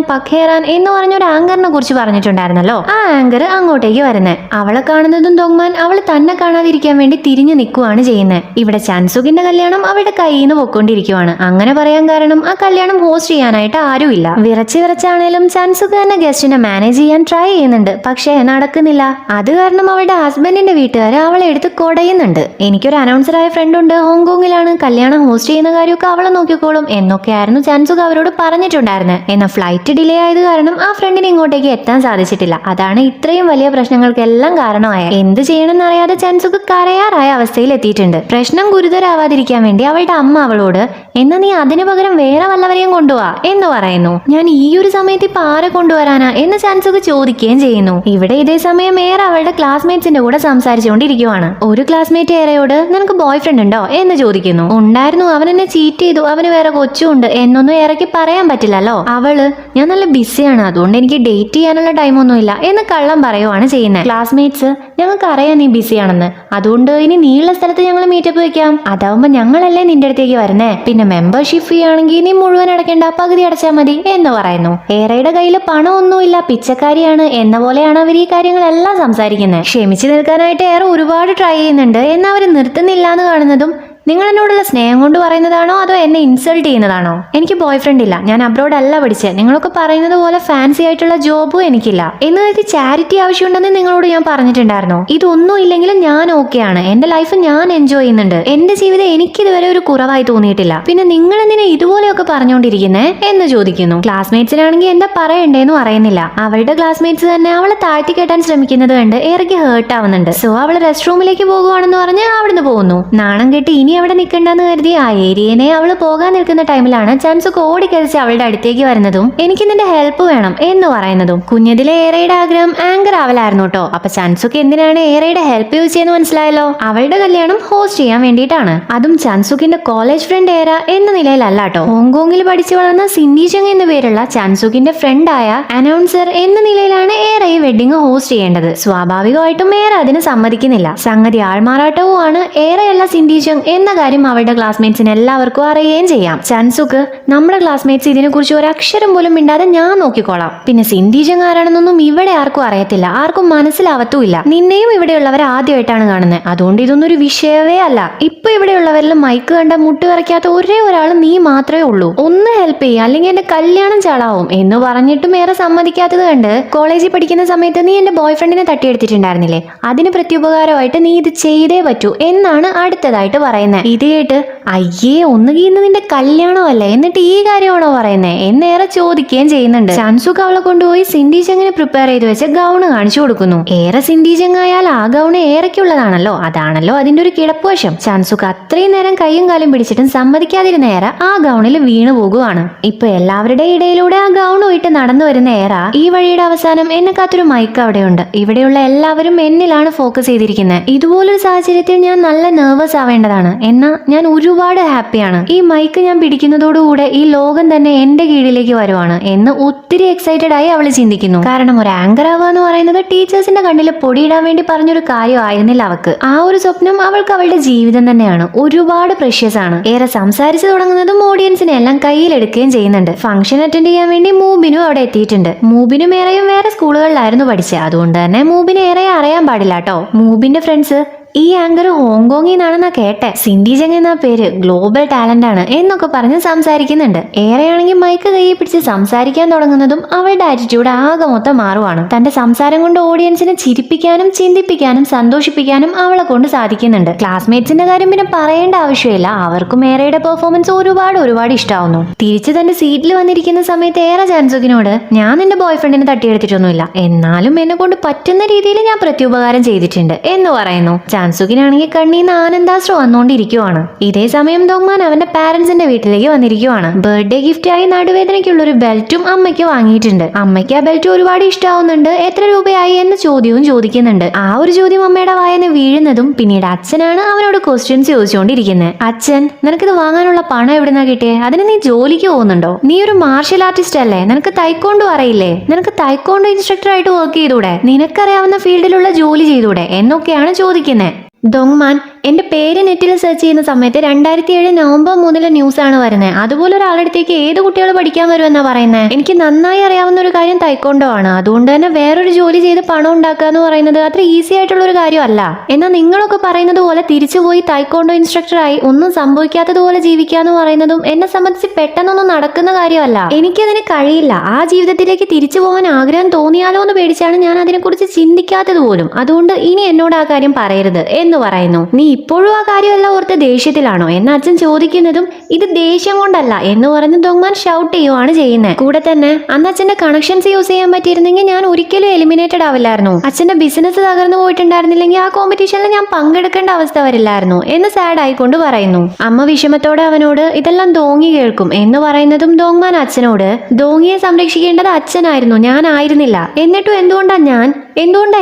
എന്ന് പറഞ്ഞ ഒരു ആങ്കറിനെ കുറിച്ച് പറഞ്ഞിട്ടുണ്ടായിരുന്നല്ലോ, ആ ആങ്കർ അങ്ങോട്ടേക്ക് വരുന്നത്. അവളെ കാണുന്നതും ദോങ്മാൻ അവൾ തന്നെ കാണാതിരിക്കാൻ വേണ്ടി തിരിഞ്ഞു നിൽക്കുകയാണ് ചെയ്യുന്നത്. ഇവിടെ ചാൻസുകിന്റെ കല്യാണം അവളുടെ കയ്യിൽ നിന്ന് പൊക്കൊണ്ടിരിക്കുവാണ്. അങ്ങനെ പറയാൻ കാരണം ആ കല്യാണം ഹോസ്റ്റ് ചെയ്യാനായിട്ട് ആരുമില്ല. വിറച്ചാണേലും ചാൻസുക്ക് തന്നെ ഗസ്റ്റിനെ മാനേജ് ചെയ്യാൻ ട്രൈ ചെയ്യുന്നുണ്ട്, പക്ഷേ നടക്കുന്നില്ല. അത് കാരണം അവളുടെ ഹസ്ബൻഡിന്റെ വീട്ടുകാർ അവളെ എടുത്ത് കൊടയുന്നുണ്ട്. എനിക്കൊരു അനൗൺസറായ ഫ്രണ്ട് ഉണ്ട്, ഹോങ്കോങ്ങിലാണ്, കല്യാണം ഹോസ്റ്റ് ചെയ്യുന്ന കാര്യമൊക്കെ അവളെ നോക്കിക്കോളും എന്നൊക്കെയായിരുന്നു ചാൻസുക അവരോട് പറഞ്ഞിട്ടുണ്ടായിരുന്നത്. എന്നാൽ ഫ്ലൈറ്റ് ഡിലേ ആയത് കാരണം ആ ഫ്രണ്ടിന് ഇങ്ങോട്ടേക്ക് എത്താൻ സാധിച്ചിട്ടില്ല. അതാണ് ഇത്രയും വലിയ പ്രശ്നങ്ങൾക്കെല്ലാം കാരണമായത്. എന്ത് ചെയ്യണമെന്ന് അറിയാതെ ചാൻസുക കരയാറായ അവസ്ഥയിൽ എത്തിയിട്ടുണ്ട്. പ്രശ്നം ഗുരുതരാവാതിരിക്കാൻ വേണ്ടി അവളുടെ അമ്മ അവളോട് എന്നാ നീ അതിനു പകരം വേറെ വല്ലവരെയും കൊണ്ടുപോവാ എന്ന് പറയുന്നു. ഞാൻ ഈ ഒരു സമയത്ത് ഇപ്പൊ ആരെ കൊണ്ടുവരാനാ എന്ന് ചാൻസുക ചോദിക്കുകയും ചെയ്യുന്നു. ഇവിടെ ഇതേ സമയം ഏറെ അവളുടെ ക്ലാസ്മേറ്റ്സിന്റെ കൂടെ സംസാരിച്ചുകൊണ്ടിരിക്കുവാണ്. ഒരു ക്ലാസ്മേറ്റ് ഏറെയോട് നിനക്ക് ബോയ് ഫ്രണ്ട് ഉണ്ടോ എന്ന് ചോദിക്കുന്നു. ഉണ്ടായിരുന്നു, അവൻ എന്നെ ചീറ്റ് ചെയ്തു, അവന് വേറെ കൊച്ചുണ്ട് എന്നൊന്നും ഏറെക്ക് പറയാൻ പറ്റില്ലല്ലോ. അവള് ഞാൻ നല്ല ബിസിയാണ്, അതുകൊണ്ട് എനിക്ക് ഡേറ്റ് ചെയ്യാനുള്ള ടൈമൊന്നുമില്ല എന്ന് കള്ളം പറയുവാണ് ചെയ്യുന്നത്. ക്ലാസ്മേറ്റ്സ് ഞങ്ങൾക്ക് അറിയാം നീ ബിസിയാണെന്ന്, അതുകൊണ്ട് ഇനി നീയുള്ള സ്ഥലത്ത് ഞങ്ങൾ മീറ്റപ്പ് വെക്കാം, അതാവുമ്പോ ഞങ്ങളല്ലേ നിന്റെ അടുത്തേക്ക് വരുന്നേ, പിന്നെ മെമ്പർഷിപ്പ് ഫീ ആണെങ്കിൽ നീ മുഴുവൻ അടയ്ക്കേണ്ട, പകുതി അടച്ചാൽ മതി എന്ന് പറയുന്നു. ഏറെയുടെ കയ്യിൽ പണമൊന്നുമില്ല, പിച്ചക്കാരിയാണ് എന്ന പോലെയാണ് അവർ ഈ കാര്യങ്ങളെല്ലാം സംസാരിക്കുന്നത്. ക്ഷമിച്ചു നിൽക്കാനായിട്ട് ഏറെ ഒരുപാട് ട്രൈ ചെയ്യുന്നുണ്ട്, എന്നാൽ അവർ നിർത്തുന്നില്ല എന്ന് കാണുന്നതും നിങ്ങൾ എന്നോടുള്ള സ്നേഹം കൊണ്ട് പറയുന്നതാണോ അതോ എന്നെ ഇൻസൾട്ട് ചെയ്യുന്നതാണോ? എനിക്ക് ബോയ് ഫ്രണ്ട് ഇല്ല, ഞാൻ അബ്രോഡ് അല്ല പഠിച്ചത്, നിങ്ങളൊക്കെ പറയുന്നത് പോലെ ഫാൻസി ആയിട്ടുള്ള ജോബും എനിക്കില്ല, എന്ന് വെച്ച് ചാരിറ്റി ആവശ്യമുണ്ടെന്ന് നിങ്ങളോട് ഞാൻ പറഞ്ഞിട്ടുണ്ടായിരുന്നോ? ഇതൊന്നും ഇല്ലെങ്കിലും ഞാൻ ഓക്കെയാണ്, എന്റെ ലൈഫ് ഞാൻ എൻജോയ് ചെയ്യുന്നുണ്ട്, എന്റെ ജീവിതം എനിക്ക് ഇതുവരെ ഒരു കുറവായി തോന്നിയിട്ടില്ല, പിന്നെ നിങ്ങൾ എന്തിനാ ഇതുപോലെയൊക്കെ പറഞ്ഞുകൊണ്ടിരിക്കുന്നേ എന്ന് ചോദിക്കുന്നു. ക്ലാസ്മേറ്റ്സിനാണെങ്കിൽ എന്താ പറയണ്ടേന്ന് അറിയുന്നില്ല. അവളുടെ ക്ലാസ്മേറ്റ്സ് തന്നെ അവളെ താഴ്ത്തി കെട്ടാൻ ശ്രമിക്കുന്നത് കണ്ട് ഏറെക്ക് ഹേർട്ട് ആവുന്നുണ്ട്. സോ അവള് റെസ്റ്റ് റൂമിലേക്ക് പോകുവാണെന്ന് പറഞ്ഞ് അവിടുന്ന് പോകുന്നു. നാണം കെട്ടി ഇനി അവിടെ നിൽക്കണ്ടെന്ന് കരുതി ആ ഏരിയനെ അവള് പോകാൻ നിൽക്കുന്ന ടൈമിലാണ് ചാൻസുക്ക് ഓടിക്കരിച്ച് അവളുടെ അടുത്തേക്ക് വരുന്നതും എനിക്ക് നിന്റെ ഹെൽപ്പ് വേണം എന്ന് പറയുന്നതും. കുഞ്ഞതിലെ ഏറെയുടെ ആഗ്രഹം ആങ്കർ ആവലായിരുന്നു കേട്ടോ. അപ്പൊ ചാൻസുക്ക് എന്തിനാണ് ഏറെയുടെ ഹെൽപ്പ് യൂസ് ചെയ്യുന്ന മനസ്സിലായല്ലോ. അവളുടെ കല്യാണം ഹോസ്റ്റ് ചെയ്യാൻ വേണ്ടിയിട്ടാണ്, അതും ചാൻസുക്കിന്റെ കോളേജ് ഫ്രണ്ട് ഏറ എന്ന നിലയിലല്ല കേട്ടോ. ഹോങ്കോങ്ങിൽ പഠിച്ചു വളർന്ന സിൻഡി ചെങ് എന്ന പേരുള്ള ചാൻസുക്കിന്റെ ഫ്രണ്ടായ അനൗൺസർ എന്ന നിലയിലാണ് ഏറെ ഈ വെഡിങ് ഹോസ്റ്റ് ചെയ്യേണ്ടത്. സ്വാഭാവികമായിട്ടും ഏറെ അതിന് സമ്മതിക്കുന്നില്ല. സംഗതി ആൾമാറാട്ടവുമാണ്. ഏറെയല്ല സിൻഡി ചെങ് എന്ന കാര്യം അവളുടെ ക്ലാസ്മേറ്റ്സിന് എല്ലാവർക്കും അറിയുകയും ചെയ്യാം. ചാൻസുക്ക് നമ്മുടെ ക്ലാസ്മേറ്റ്സ് ഇതിനെക്കുറിച്ച് ഒരു അക്ഷരം പോലും മിണ്ടാതെ ഞാൻ നോക്കിക്കോളാം, പിന്നെ സിൻഡി ചെങ് ആരാണെന്നൊന്നും ഇവിടെ ആർക്കും അറിയത്തില്ല, ആർക്കും മനസ്സിലാവത്തുമില്ല, നിന്നെയും ഇവിടെയുള്ളവരെ ആദ്യമായിട്ടാണ് കാണുന്നത്, അതുകൊണ്ട് ഇതൊന്നും ഒരു വിഷയമേ അല്ല. ഇപ്പൊ ഇവിടെയുള്ളവരിൽ മൈക്ക് കണ്ട മുട്ട് വരയ്ക്കാത്ത ഒരേ ഒരാൾ നീ മാത്രമേ ഉള്ളൂ, ഒന്ന് ഹെൽപ്പ് ചെയ്യുക അല്ലെങ്കിൽ എന്റെ കല്യാണം ചാളാവും എന്ന് പറഞ്ഞിട്ടും ഏറെ സമ്മതിക്കാത്തത് കണ്ട് കോളേജിൽ പഠിക്കുന്ന സമയത്ത് നീ എന്റെ ബോയ് ഫ്രണ്ടിനെ തട്ടിയെടുത്തിട്ടുണ്ടായിരുന്നില്ലേ, അതിന് പ്രത്യുപകാരമായിട്ട് നീ ഇത് ചെയ്തേ പറ്റൂ എന്നാണ് അടുത്തതായിട്ട് പറയുന്നത്. പറയുന്നത്. ഇത് കേട്ട് അയ്യേ ഒന്നുകിൽ ഇന്ന് നിന്റെ കല്യാണമല്ലേ എന്നിട്ട് ഈ കാര്യമാണോ പറയുന്നേ എന്നേറെ ചോദിക്കുകയും ചെയ്യുന്നുണ്ട്. ചാൻസുക്ക് അവളെ കൊണ്ടുപോയി സിൻഡി ചെങ്ങിനെ പ്രിപ്പയർ ചെയ്ത് വെച്ച ഗൗണ് കാണിച്ചു കൊടുക്കുന്നു. ഏറെ സിൻഡി ചെങ്ങായാൽ ആ ഗൗണ് ഏറെക്കുള്ളതാണല്ലോ, അതാണല്ലോ അതിന്റെ ഒരു കിടപ്പുവശം. ചാൻസുക്ക് അത്രയും നേരം കൈയും കാലും പിടിച്ചിട്ടും സമ്മതിക്കാതിരുന്ന ഏറ ആ ഗൗണിൽ വീണു പോകുവാണ്. ഇപ്പൊ എല്ലാവരുടെ ഇടയിലൂടെ ആ ഗൗൺ ഇട്ട് നടന്നു വരുന്ന ഏറ ഈ വഴിയുടെ അവസാനം എന്നെ കാത്തൊരു മൈക്ക് അവിടെയുണ്ട്. ഇവിടെയുള്ള എല്ലാവരും എന്നിലാണ് ഫോക്കസ് ചെയ്തിരിക്കുന്നത്. ഇതുപോലൊരു സാഹചര്യത്തിൽ ഞാൻ നല്ല നെർവസ് ആവേണ്ടതാണ്, എന്നാ ഞാൻ ഒരുപാട് ഹാപ്പിയാണ്. ഈ മൈക്ക് ഞാൻ പിടിക്കുന്നതോടുകൂടെ ഈ ലോകം തന്നെ എന്റെ കീഴിലേക്ക് വരുവാണ് എന്ന് ഒത്തിരി എക്സൈറ്റഡ് ആയി അവള് ചിന്തിക്കുന്നു. കാരണം ഒരു ആങ്കർ ആവുക എന്ന് പറയുന്നത് ടീച്ചേഴ്സിന്റെ കണ്ണിൽ പൊടിയിടാൻ വേണ്ടി പറഞ്ഞൊരു കാര്യം ആയിരുന്നില്ല അവക്ക്. ആ ഒരു സ്വപ്നം അവൾക്ക് അവളുടെ ജീവിതം തന്നെയാണ്. ഒരുപാട് പ്രഷ്യസ് ആണ്. ഏറെ സംസാരിച്ചു തുടങ്ങുന്നതും ഓഡിയൻസിനെ എല്ലാം കയ്യിലെടുക്കുകയും ചെയ്യുന്നുണ്ട്. ഫംഗ്ഷൻ അറ്റൻഡ് ചെയ്യാൻ വേണ്ടി മൂബിനും അവിടെ എത്തിയിട്ടുണ്ട്. മൂബിനും ഏറെയും വേറെ സ്കൂളുകളിലായിരുന്നു പഠിച്ചത്, അതുകൊണ്ട് തന്നെ മൂബിനെ ഏറെ അറിയാൻ പാടില്ല കേട്ടോ. മൂബിന്റെ ഫ്രണ്ട്സ് ഈ ആങ്കർ ഹോങ്കോങ്ങിൽ നിന്നാണെന്നാ കേട്ടെ. സിൻഡി ചെങ് എന്ന പേര് ഗ്ലോബൽ ടാലന്റ് ആണ് എന്നൊക്കെ പറഞ്ഞ് സംസാരിക്കുന്നുണ്ട്. ഏറെയാണെങ്കിൽ മൈക്ക് കൈയിൽ പിടിച്ച് സംസാരിക്കാൻ തുടങ്ങുന്നതും അവളുടെ ആറ്റിറ്റ്യൂഡ് ആകെ മൊത്തം മാറുവാണ്. തന്റെ സംസാരം കൊണ്ട് ഓഡിയൻസിനെ ചിരിപ്പിക്കാനും ചിന്തിപ്പിക്കാനും സന്തോഷിപ്പിക്കാനും അവളെ കൊണ്ട് സാധിക്കുന്നുണ്ട്. ക്ലാസ്മേറ്റ്സിന്റെ കാര്യം പിന്നെ പറയേണ്ട ആവശ്യമില്ല, അവർക്കും ഏറെയുടെ പെർഫോമൻസ് ഒരുപാട് ഇഷ്ടാവുന്നു. തിരിച്ച് തന്റെ സീറ്റിൽ വന്നിരിക്കുന്ന സമയത്ത് ഏറെ ചാൻസുക്കിനോട് ഞാൻ നിന്റെ ബോയ് ഫ്രണ്ടിനെ തട്ടിയെടുത്തിട്ടൊന്നുമില്ല, എന്നാലും എന്നെ കൊണ്ട് പറ്റുന്ന രീതിയിൽ ഞാൻ പ്രത്യുപകാരം ചെയ്തിട്ടുണ്ട് എന്ന് പറയുന്നു. ചാൻസുക്കിനാണെങ്കിൽ കണ്ണീന്ന് ആനന്ദാശ്രു വന്നുകൊണ്ടിരിക്കുവാണ്. ഇതേ സമയം ദോങ്മാൻ അവന്റെ പാരന്റ്സിന്റെ വീട്ടിലേക്ക് വന്നിരിക്കുവാണ്. ബർത്ത്ഡേ ഗിഫ്റ്റ് ആയി നടുവേദനയ്ക്കുള്ള ഒരു ബെൽറ്റും അമ്മയ്ക്ക് വാങ്ങിയിട്ടുണ്ട്. അമ്മയ്ക്ക് ആ ബെൽറ്റ് ഒരുപാട് ഇഷ്ടാവുന്നുണ്ട്. എത്ര രൂപയായി എന്ന ചോദ്യവും ചോദിക്കുന്നുണ്ട്. ആ ഒരു ചോദ്യം അമ്മയുടെ വായന്ന് വീഴുന്നതും പിന്നീട് അച്ഛനാണ് അവനോട് ക്വസ്റ്റ്യൻസ് ചോദിച്ചുകൊണ്ടിരിക്കുന്നത്. അച്ഛൻ, നിനക്കിത് വാങ്ങാനുള്ള പണം എവിടുന്നാ കിട്ടിയേ? അതിന് നീ ജോലിക്ക് പോകുന്നുണ്ടോ? നീ ഒരു മാർഷൽ ആർട്ടിസ്റ്റ് അല്ലേ? നിനക്ക് തൈക്കോണ്ടോ അറിയില്ലേ? നിനക്ക് തൈക്കോണ്ടോ ഇൻസ്ട്രക്ടർ ആയിട്ട് വർക്ക് ചെയ്തൂടെ? നിനക്കറിയാവുന്ന ഫീൽഡിലുള്ള ജോലി ചെയ്തൂടെ എന്നൊക്കെയാണ് ചോദിക്കുന്നത്. ദോങ്മാൻ എന്റെ പേര് നെറ്റിൽ സെർച്ച് ചെയ്യുന്ന സമയത്ത് 2007 നവംബർ 3 ന്യൂസാണ് വരുന്നത്. അതുപോലെ ഒരാളടുത്തേക്ക് ഏത് കുട്ടികൾ പഠിക്കാൻ വരുമെന്നാ പറയുന്നത്? എനിക്ക് നന്നായി അറിയാവുന്ന ഒരു കാര്യം തൈക്കോണ്ടോ ആണ്. അതുകൊണ്ട് തന്നെ വേറൊരു ജോലി ചെയ്ത് പണം ഉണ്ടാക്കുക എന്ന് പറയുന്നത് അത്ര ഈസി ആയിട്ടുള്ള ഒരു കാര്യമല്ല. എന്നാൽ നിങ്ങളൊക്കെ പറയുന്നത് പോലെ തിരിച്ചുപോയി തൈക്കോണ്ടോ ഇൻസ്ട്രക്ടറായി ഒന്നും സംഭവിക്കാത്തതുപോലെ ജീവിക്കുക എന്ന് പറയുന്നതും എന്നെ സംബന്ധിച്ച് പെട്ടെന്നൊന്നും നടക്കുന്ന കാര്യമല്ല. എനിക്കതിന് കഴിയില്ല. ആ ജീവിതത്തിലേക്ക് തിരിച്ചു പോകാൻ ആഗ്രഹം തോന്നിയാലോ എന്ന് പേടിച്ചാണ് ഞാൻ അതിനെക്കുറിച്ച് ചിന്തിക്കാത്തത് പോലും. അതുകൊണ്ട് ഇനി എന്നോട് ആ കാര്യം പറയരുത് എന്ന് പറയുന്നു. നീ ഇപ്പോഴും ആ കാര്യമെല്ലാം ഓർത്ത് ദേഷ്യത്തിലാണോ എന്ന് അച്ഛൻ ചോദിക്കുന്നതും ഇത് ദേഷ്യം കൊണ്ടല്ല എന്ന് പറഞ്ഞ് ദോങ്മാൻ ഷൗട്ട് ചെയ്യുവാണ് ചെയ്യുന്നത്. കൂടെ തന്നെ അന്ന് അച്ഛന്റെ കണക്ഷൻസ് യൂസ് ചെയ്യാൻ പറ്റിയിരുന്നെങ്കിൽ ഞാൻ ഒരിക്കലും എലിമിനേറ്റഡ് ആവില്ലായിരുന്നു. അച്ഛന്റെ ബിസിനസ് തകർന്നു പോയിട്ടുണ്ടായിരുന്നില്ലെങ്കിൽ ആ കോമ്പറ്റീഷനിൽ ഞാൻ പങ്കെടുക്കേണ്ട അവസ്ഥ വരില്ലായിരുന്നു എന്ന് സാഡ് ആയിക്കൊണ്ട് പറയുന്നു. അമ്മ വിഷമത്തോടെ അവനോട് ഇതെല്ലാം ദോങ്ങി കേൾക്കും എന്ന് പറയുന്നതും ദോങ്മാൻ അച്ഛനോട് ദോങ്ങിയെ സംരക്ഷിക്കേണ്ടത് അച്ഛനായിരുന്നു, ഞാൻ ആയിരുന്നില്ല, എന്നിട്ടും എന്തുകൊണ്ടാ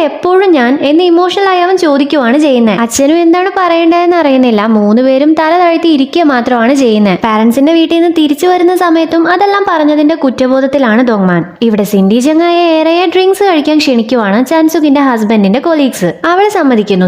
എപ്പോഴും ഞാൻ എന്ന് ഇമോഷണൽ ആയി അവൻ ചോദിക്കുവാണ് ചെയ്യുന്നത്. അച്ഛനും എന്താണ് പറയേണ്ടതെന്ന് അറിയുന്നില്ല. 3 പേരും തല താഴ്ത്തി ഇരിക്കുക മാത്രമാണ് ചെയ്യുന്നത്. പാരന്റ്സിന്റെ വീട്ടിൽ നിന്ന് തിരിച്ചു വരുന്ന സമയത്തും അതെല്ലാം പറഞ്ഞതിന്റെ കുറ്റബോധത്തിലാണ് ദോങ്മാൻ. ഇവിടെ സിൻഡി ചെങ്ങായെ ഏറെ ഡ്രിങ്ക്സ് കഴിക്കാൻ ക്ഷണിക്കുവാണ് ചാൻസുക്കിന്റെ ഹസ്ബൻഡിന്റെ കൊളീഗ്സ്. അവൾ സമ്മതിക്കുന്നു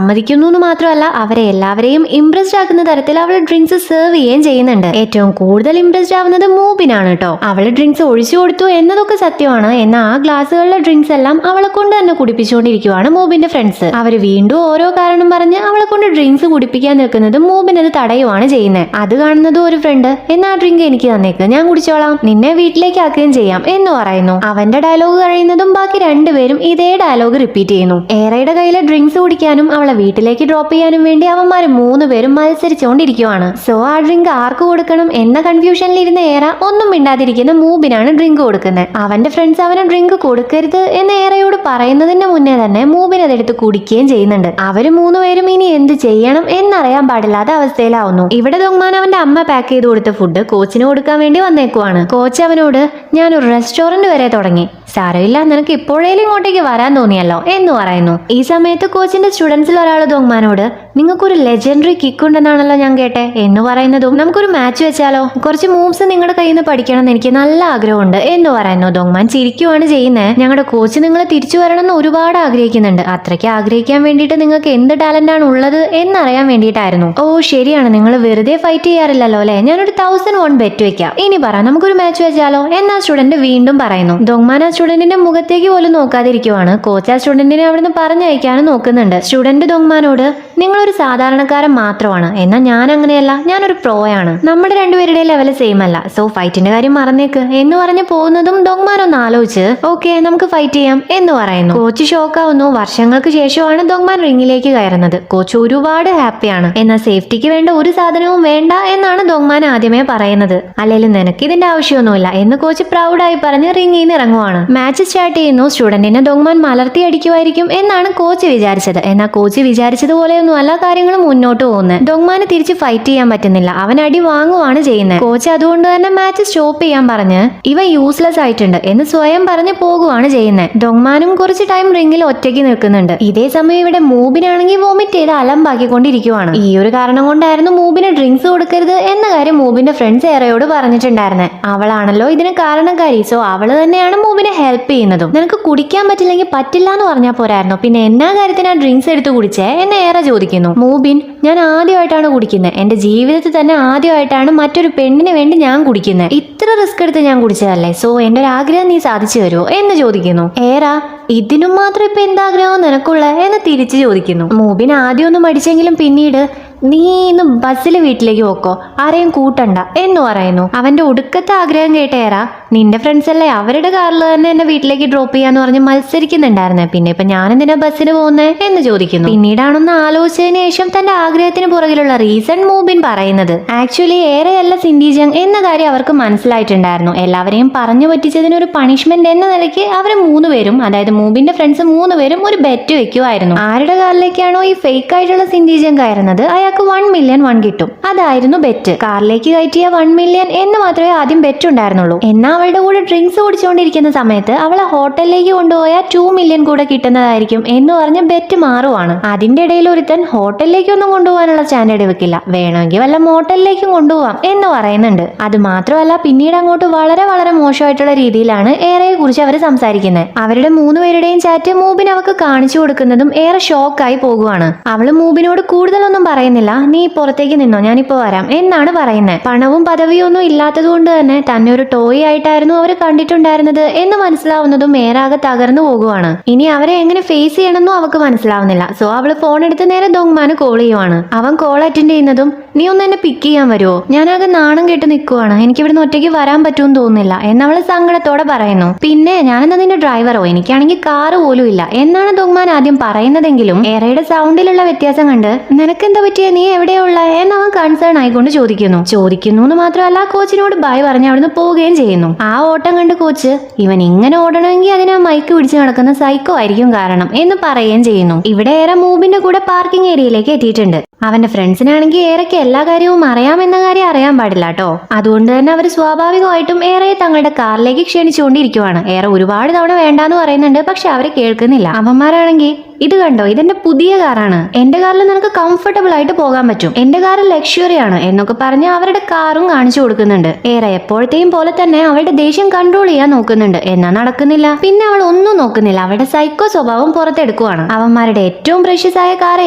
എന്ന് മാത്രമല്ല അവരെ എല്ലാവരെയും ഇംപ്രസ്ഡ് ആക്കുന്ന തരത്തിൽ അവൾ ഡ്രിങ്ക്സ് സെർവ് ചെയ്യുകയും ചെയ്യുന്നുണ്ട്. ഏറ്റവും കൂടുതൽ ഇംപ്രസ്ഡ് ആവുന്നത് മൂബിനാണ് കേട്ടോ. അവള് ഡ്രിങ്ക്സ് ഒഴിച്ചു കൊടുത്തു എന്നതൊക്കെ സത്യമാണ്. എന്നാൽ ആ ഗ്ലാസ്സുകളിലെ ഡ്രിങ്ക്സ് എല്ലാം അവളെ കൊണ്ട് തന്നെ കുടിപ്പിച്ചുകൊണ്ടിരിക്കുവാണ് മൂബിന്റെ ഫ്രണ്ട്സ്. അവര് വീണ്ടും ഓരോ കാരണം പറഞ്ഞ് അവളെ കൊണ്ട് ഡ്രിങ്ക്സ് കുടിപ്പിക്കാൻ നിൽക്കുന്നത് മൂബിൻ അത് തടയുവാണ് ചെയ്യുന്നത്. അത് കാണുന്നതും ഒരു ഫ്രണ്ട് എന്നാ ഡ്രിങ്ക് എനിക്ക് തന്നേക്ക്, ഞാൻ കുടിച്ചോളാം, നിന്നെ വീട്ടിലേക്ക് ആക്കുകയും ചെയ്യാം എന്ന് പറയുന്നു. അവന്റെ ഡയലോഗ് കഴിയുന്നതും ബാക്കി 2 പേരും ഇതേ ഡയലോഗ് റിപ്പീറ്റ് ചെയ്യുന്നു. ഏറയുടെ കയ്യിലെ ഡ്രിങ്ക്സ് കുടിക്കാനും അവളെ വീട്ടിലേക്ക് ഡ്രോപ്പ് ചെയ്യാനും വേണ്ടി അവന്മാര് 3 പേരും മത്സരിച്ചുകൊണ്ടിരിക്കുവാണ്. സോ ആ ഡ്രിങ്ക് ആർക്ക് കൊടുക്കണം എന്ന കൺഫ്യൂഷനിൽ ഇരുന്ന ഏറ ഒന്നും മിണ്ടാതിരിക്കുന്ന മൂബിനാണ് ഡ്രിങ്ക് കൊടുക്കുന്നത്. അവന്റെ ഫ്രണ്ട്സ് അവന് ഡ്രിങ്ക് കൊടുക്കരുത് എന്ന് ഏറയോട് പറയുന്നതിന് മുന്നേ തന്നെ മൂബിൻ അതെടുത്ത് കുടിക്കുകയും ചെയ്യുന്നുണ്ട്. അവര് 3 പേരും ഇനി എന്ത് ചെയ്യണം എന്നറിയാൻ പാടില്ലാത്ത അവസ്ഥയിലാവുന്നു. ഇവിടെ ദോങ്മാൻ അവന്റെ അമ്മ പാക്ക് ചെയ്ത് കൊടുത്ത ഫുഡ് കോച്ചിന് കൊടുക്കാൻ വേണ്ടി വന്നേക്കുവാണ്. കോച്ച് അവനോട് ഞാനൊരു റെസ്റ്റോറന്റ് വരെ തുടങ്ങി, സാരമില്ല, നിനക്ക് ഇപ്പോഴേലും ഇങ്ങോട്ടേക്ക് വരാൻ തോന്നിയല്ലോ എന്ന് പറയുന്നു. ഈ സമയത്ത് കോച്ചിന്റെ സ്റ്റുഡൻസിൽ ഒരാൾ ദോങ്മാനോട് നിങ്ങൾക്കൊരു ലെജൻഡറി കിക്ക് ഉണ്ടെന്നാണല്ലോ ഞാൻ കേട്ടെ എന്ന് പറയുന്നതും നമുക്കൊരു മാച്ച് വെച്ചാലോ, കുറച്ച് മൂവ്സ് നിങ്ങളുടെ കയ്യിൽ നിന്ന് പഠിക്കണം എന്ന് എനിക്ക് നല്ല ആഗ്രഹമുണ്ട് എന്ന് പറയുന്നു. ദോങ്മാൻ ചിരിക്കുവാണ് ചെയ്യുന്നത്. ഞങ്ങളുടെ കോച്ച് നിങ്ങൾ തിരിച്ചു വരണം എന്ന് ഒരുപാട് ആഗ്രഹിക്കുന്നുണ്ട്. അത്രയ്ക്ക് ആഗ്രഹിക്കാൻ വേണ്ടിയിട്ട് നിങ്ങൾക്ക് എന്ത് ടാലന്റ് ആണ് ഉള്ളത് എന്നറിയാൻ വേണ്ടിയിട്ടായിരുന്നു. ഓ ശരിയാണ്, നിങ്ങൾ വെറുതെ ഫൈറ്റ് ചെയ്യാറില്ലല്ലോ അല്ലെ, ഞാനൊരു 1000 won ബെറ്റ് വെക്കാം, ഇനി പറ നമുക്കൊരു മാച്ച് വെച്ചാലോ എന്നാ സ്റ്റുഡന്റ് വീണ്ടും പറയുന്നു. ദോങ്മാൻ ആ സ്റ്റുഡന്റിന്റെ മുഖത്തേക്ക് പോലും നോക്കാതിരിക്കുവാണ്. കോച്ച് ആ സ്റ്റുഡന്റിനെ അവിടുന്ന് പറഞ്ഞയക്കാനും നോക്കുന്നുണ്ട്. സ്റ്റുഡന്റ് ദോങ്മാനോട് നിങ്ങളൊരു സാധാരണക്കാരൻ മാത്രമാണ്, എന്നാൽ ഞാൻ അങ്ങനെയല്ല, ഞാനൊരു പ്രോയാണ്, നമ്മുടെ രണ്ടുപേരുടെ ലെവൽ സെയിം അല്ല, സോ ഫൈറ്റിന്റെ കാര്യം മറന്നേക്ക് എന്ന് പറഞ്ഞ് പോകുന്നതും ദോങ്മാൻ ഒന്ന് ആലോചിച്ച് ഓക്കെ നമുക്ക് ഫൈറ്റ് ചെയ്യാം എന്ന് പറയുന്നു. കോച്ച് ഷോക്കാവുന്നു. വർഷങ്ങൾക്ക് ശേഷമാണ് ദോങ്മാൻ റിങ്ങിലേക്ക് കയറുന്നത്. കോച്ച് ഒരുപാട് ഹാപ്പിയാണ്. എന്നാൽ സേഫ്റ്റിക്ക് വേണ്ട ഒരു സാധനവും വേണ്ട എന്നാണ് ദോങ്മാൻ ആദ്യമേ പറയുന്നത്. അല്ലെങ്കിൽ നിനക്ക് ഇതിന്റെ ആവശ്യമൊന്നുമില്ല എന്ന് കോച്ച് പ്രൗഡായി പറഞ്ഞ് റിങ്ങിൽ നിന്ന് ഇറങ്ങുവാണ്. മാച്ച് സ്റ്റാർട്ട് ചെയ്യുന്നു. സ്റ്റുഡന്റിനെ ദോങ്മാൻ മലർത്തി അടിക്കുമായിരിക്കും എന്നാണ് കോച്ച് വിചാരിച്ചത്. എന്നാൽ കോച്ച് വിചാരിച്ചതുപോലെയൊന്നും അല്ല കാര്യങ്ങൾ മുന്നോട്ട് പോകുന്നത്. ദോങ്മാന് തിരിച്ച് ഫൈറ്റ് ചെയ്യാൻ പറ്റുന്നില്ല. അവൻ അടി വാങ്ങുവാണ് ചെയ്യുന്നത്. കോച്ച് അതുകൊണ്ട് തന്നെ മാച്ച് സ്റ്റോപ്പ് ചെയ്യാൻ പറഞ്ഞ് ഇവ യൂസ്ലെസ് ആയിട്ടുണ്ട് എന്ന് സ്വയം പറഞ്ഞ് പോകുവാണ് ചെയ്യുന്നത്. ദോങ്മാനും കുറച്ച് ടൈം റിങ്ങിൽ ഒറ്റയ്ക്ക് നിൽക്കുന്നുണ്ട്. ഇതേ സമയം ഇവിടെ മൂബിനാണെങ്കിൽ വോമിറ്റ് ചെയ്ത് അലമ്പാക്കിക്കൊണ്ടിരിക്കുവാണ്. ഈ ഒരു കാരണം കൊണ്ടായിരുന്നു മൂബിന് ഡ്രിങ്ക്സ് കൊടുക്കരുത് എന്ന കാര്യം മൂബിന്റെ ഫ്രണ്ട്സ് ഏറെയോട് പറഞ്ഞിട്ടുണ്ടായിരുന്നത്. അവളാണല്ലോ ഇതിന് കാരണക്കാരി, സോ അവള് തന്നെയാണ് മൂബിനെ ഹെൽപ്പ് ചെയ്യുന്നതും. നിനക്ക് കുടിക്കാൻ പറ്റില്ലെങ്കിൽ പറ്റില്ല എന്ന് പറഞ്ഞാൽ പോരായിരുന്നു, പിന്നെ എന്നാ കാര്യത്തിന് ആ ഡ്രിങ്ക്സ് എടുത്ത് കുടിച്ചേ എന്ന് ഏറെ ചോദിക്കുന്നു. മൂബിൻ, ഞാൻ ആദ്യമായിട്ടാണ് കുടിക്കുന്നത്, എന്റെ ജീവിതത്തിൽ തന്നെ ആദ്യമായിട്ടാണ് മറ്റൊരു പെണ്ണിന് വേണ്ടി ഞാൻ കുടിക്കുന്നത്. ഇത്ര റിസ്ക് എടുത്ത് ഞാൻ കുടിച്ചതല്ലേ, സോ എന്റെ ഒരു ആഗ്രഹം നീ സാധിച്ചു തരുമോ എന്ന് ചോദിക്കുന്നു. ഏറാ, ഇതിനും മാത്രം ഇപ്പൊ എന്താഗ്രഹമോ നിനക്കുള്ള എന്ന് തിരിച്ചു ചോദിക്കുന്നു. മൂബിൻ ആദ്യം ഒന്നും മടിച്ചെങ്കിലും പിന്നീട് നീ ഇന്ന് ബസ്സിൽ വീട്ടിലേക്ക് പോക്കോ, ആരെയും കൂട്ടണ്ട എന്ന് പറയുന്നു. അവന്റെ ഒടുക്കത്തെ ആഗ്രഹം കേട്ടേറാ, നിന്റെ ഫ്രണ്ട്സ് അല്ലേ, അവരുടെ കാറിൽ തന്നെ എന്നെ വീട്ടിലേക്ക് ഡ്രോപ്പ് ചെയ്യാന്ന് പറഞ്ഞ് മത്സരിക്കുന്നുണ്ടായിരുന്നേ, പിന്നെ ഇപ്പൊ ഞാൻ എന്തിനാ ബസ്സിന് പോകുന്നേ എന്ന് ചോദിക്കുന്നു. പിന്നീടാണൊന്ന് ആലോചിച്ചതിന് ശേഷം തന്റെ ആഗ്രഹത്തിന് പുറകിലുള്ള റീസൺ മൂബിൻ പറയുന്നത്. ആക്ച്വലി ഏറെയല്ല സിൻഡി ജങ് എന്ന കാര്യം അവർക്ക് മനസ്സിലായിട്ടുണ്ടായിരുന്നു. എല്ലാവരെയും പറഞ്ഞു പറ്റിച്ചതിനൊരു പണിഷ്മെന്റ് എന്ന നിലയ്ക്ക് അവർ മൂന്നുപേരും, അതായത് മൂബിന്റെ ഫ്രണ്ട്സ് മൂന്നുപേരും ഒരു ബെറ്റ് വെക്കുമായിരുന്നു. ആരുടെ കാറിലേക്കാണോ ഈ ഫേക്ക് ആയിട്ടുള്ള സിൻഡി ജങ് കയറുന്നത് അയാൾക്ക് 1 മില്യൺ കിട്ടും. അതായിരുന്നു ബെറ്റ്. കാറിലേക്ക് കയറ്റിയ 1 മില്യൺ എന്ന് മാത്രമേ ആദ്യം ബെറ്റ് ഉണ്ടായിരുന്നുള്ളൂ. എന്നാൽ അവളുടെ കൂടെ ഡ്രിങ്ക്സ് കുടിച്ചുകൊണ്ടിരിക്കുന്ന സമയത്ത് അവളെ ഹോട്ടലിലേക്ക് കൊണ്ടുപോയാൽ 2 മില്യൺ കൂടെ കിട്ടുന്നതായിരിക്കും എന്ന് പറഞ്ഞ് ബെറ്റ് മാറുവാണ്. അതിന്റെ ഇടയിൽ ഒരുത്തൻ ഹോട്ടലിലേക്കൊന്നും കൊണ്ടുപോകാനുള്ള സ്റ്റാൻഡേർഡ് വെക്കില്ല, വേണമെങ്കിൽ വല്ല മോട്ടലിലേക്കും കൊണ്ടുപോവാം എന്ന് പറയുന്നുണ്ട്. അത് മാത്രമല്ല പിന്നീട് അങ്ങോട്ട് വളരെ വളരെ മോശമായിട്ടുള്ള രീതിയിലാണ് ഏറെയെ കുറിച്ച് അവർ സംസാരിക്കുന്നത്. അവരുടെ മൂന്നുപേരുടെയും ചാറ്റ് മൂബിൻ അവർക്ക് കാണിച്ചു കൊടുക്കുന്നതും ഏറെ ഷോക്കായി പോകുവാണ്. അവള് മൂബിനോട് കൂടുതലൊന്നും പറയുന്നില്ല, നീ പുറത്തേക്ക് നിന്നോ, ഞാനിപ്പോ വരാം എന്നാണ് പറയുന്നത്. പണവും പദവിയും ഒന്നും ഇല്ലാത്തത് കൊണ്ട് തന്നെ തന്നെ ഒരു ടോയ് ആയിട്ടായിരുന്നു അവർ കണ്ടിട്ടുണ്ടായിരുന്നത് എന്ന് മനസ്സിലാവുന്നതും ഏറാകെ തകർന്നു പോകുവാണ്. ഇനി അവരെ എങ്ങനെ ഫേസ് ചെയ്യണമെന്നും അവൾക്ക് മനസ്സിലാവുന്നില്ല. സോ അവള് ഫോൺ എടുത്ത് നേരെ ദോങ്മാന് കോൾ ചെയ്യുവാണ്. അവൻ കോൾ അറ്റൻഡ് ചെയ്യുന്നതും നീ ഒന്ന് എന്നെ പിക്ക് ചെയ്യാൻ വരുമോ, ഞാനാകെ നാണം കെട്ട് നിൽക്കുവാണ്, എനിക്ക് ഇവിടുന്ന് ഒറ്റയ്ക്ക് വരാൻ പറ്റുമെന്ന് തോന്നുന്നില്ല എന്നവള് സങ്കടത്തോടെ പറയുന്നു. പിന്നെ ഞാനെന്താ നിന്റെ ഡ്രൈവറോ, എനിക്കാണെങ്കിൽ കാറ് പോലും ഇല്ല എന്നാണ് ദോങ്മാൻ ആദ്യം പറയുന്നതെങ്കിലും ഏറെയുടെ സൗണ്ടിലുള്ള വ്യത്യാസം കണ്ട് നിനക്കെന്താ പറ്റിയ, നീ എവിടെയുള്ള എന്ന് അവൻ കൺസേൺ ആയിക്കൊണ്ട് ചോദിക്കുന്നു എന്ന് മാത്രമല്ല കോച്ചിനോട് ബൈ പറഞ്ഞ് അവിടുന്ന് പോവുകയും ചെയ്യുന്നു. ആ ഓട്ടം കണ്ട് കോച്ച് ഇവൻ ഇങ്ങനെ ഓടണമെങ്കിൽ അതിനെ മൈക്ക് പിടിച്ച് നടക്കുന്ന സൈക്കോ ആയിരിക്കും കാരണം എന്ന് പറയുകയും ചെയ്യുന്നു. ഇവിടെ ഏറെ മൂബിന്റെ കൂടെ പാർക്കിംഗ് ഏരിയയിലേക്ക് എത്തിയിട്ടുണ്ട്. അവന്റെ ഫ്രണ്ട്സിനാണെങ്കിൽ ഏറെക്ക് എല്ലാ കാര്യവും അറിയാമെന്ന കാര്യം അറിയാൻ പാടില്ല കേട്ടോ. അതുകൊണ്ട് തന്നെ അവർ സ്വാഭാവികമായിട്ടും ഏറെയെ തങ്ങളുടെ കാറിലേക്ക് ക്ഷണിച്ചുകൊണ്ടിരിക്കുവാണ്. ഏറെ ഒരുപാട് തവണ വേണ്ടാന്ന് പറയുന്നുണ്ട്, പക്ഷെ അവരെ കേൾക്കുന്നില്ല. അവന്മാരാണെങ്കിൽ ഇത് കണ്ടോ, ഇതെന്റെ പുതിയ കാറാണ്, എന്റെ കാറിൽ നിനക്ക് കംഫർട്ടബിൾ ആയിട്ട് പോകാൻ പറ്റും, എന്റെ കാറ് ലക്ഷറി ആണ് എന്നൊക്കെ പറഞ്ഞ് അവരുടെ കാറും കാണിച്ചു കൊടുക്കുന്നുണ്ട്. ഏറെ എപ്പോഴത്തെയും പോലെ തന്നെ അവളുടെ ദേഷ്യം കൺട്രോൾ ചെയ്യാൻ നോക്കുന്നുണ്ട്, എന്നാ നടക്കുന്നില്ല. പിന്നെ അവൾ ഒന്നും നോക്കുന്നില്ല, അവളുടെ സൈക്കോ സ്വഭാവം പുറത്തെടുക്കുവാണ്. അവന്മാരുടെ ഏറ്റവും പ്രഷ്യസ് ആയ കാർ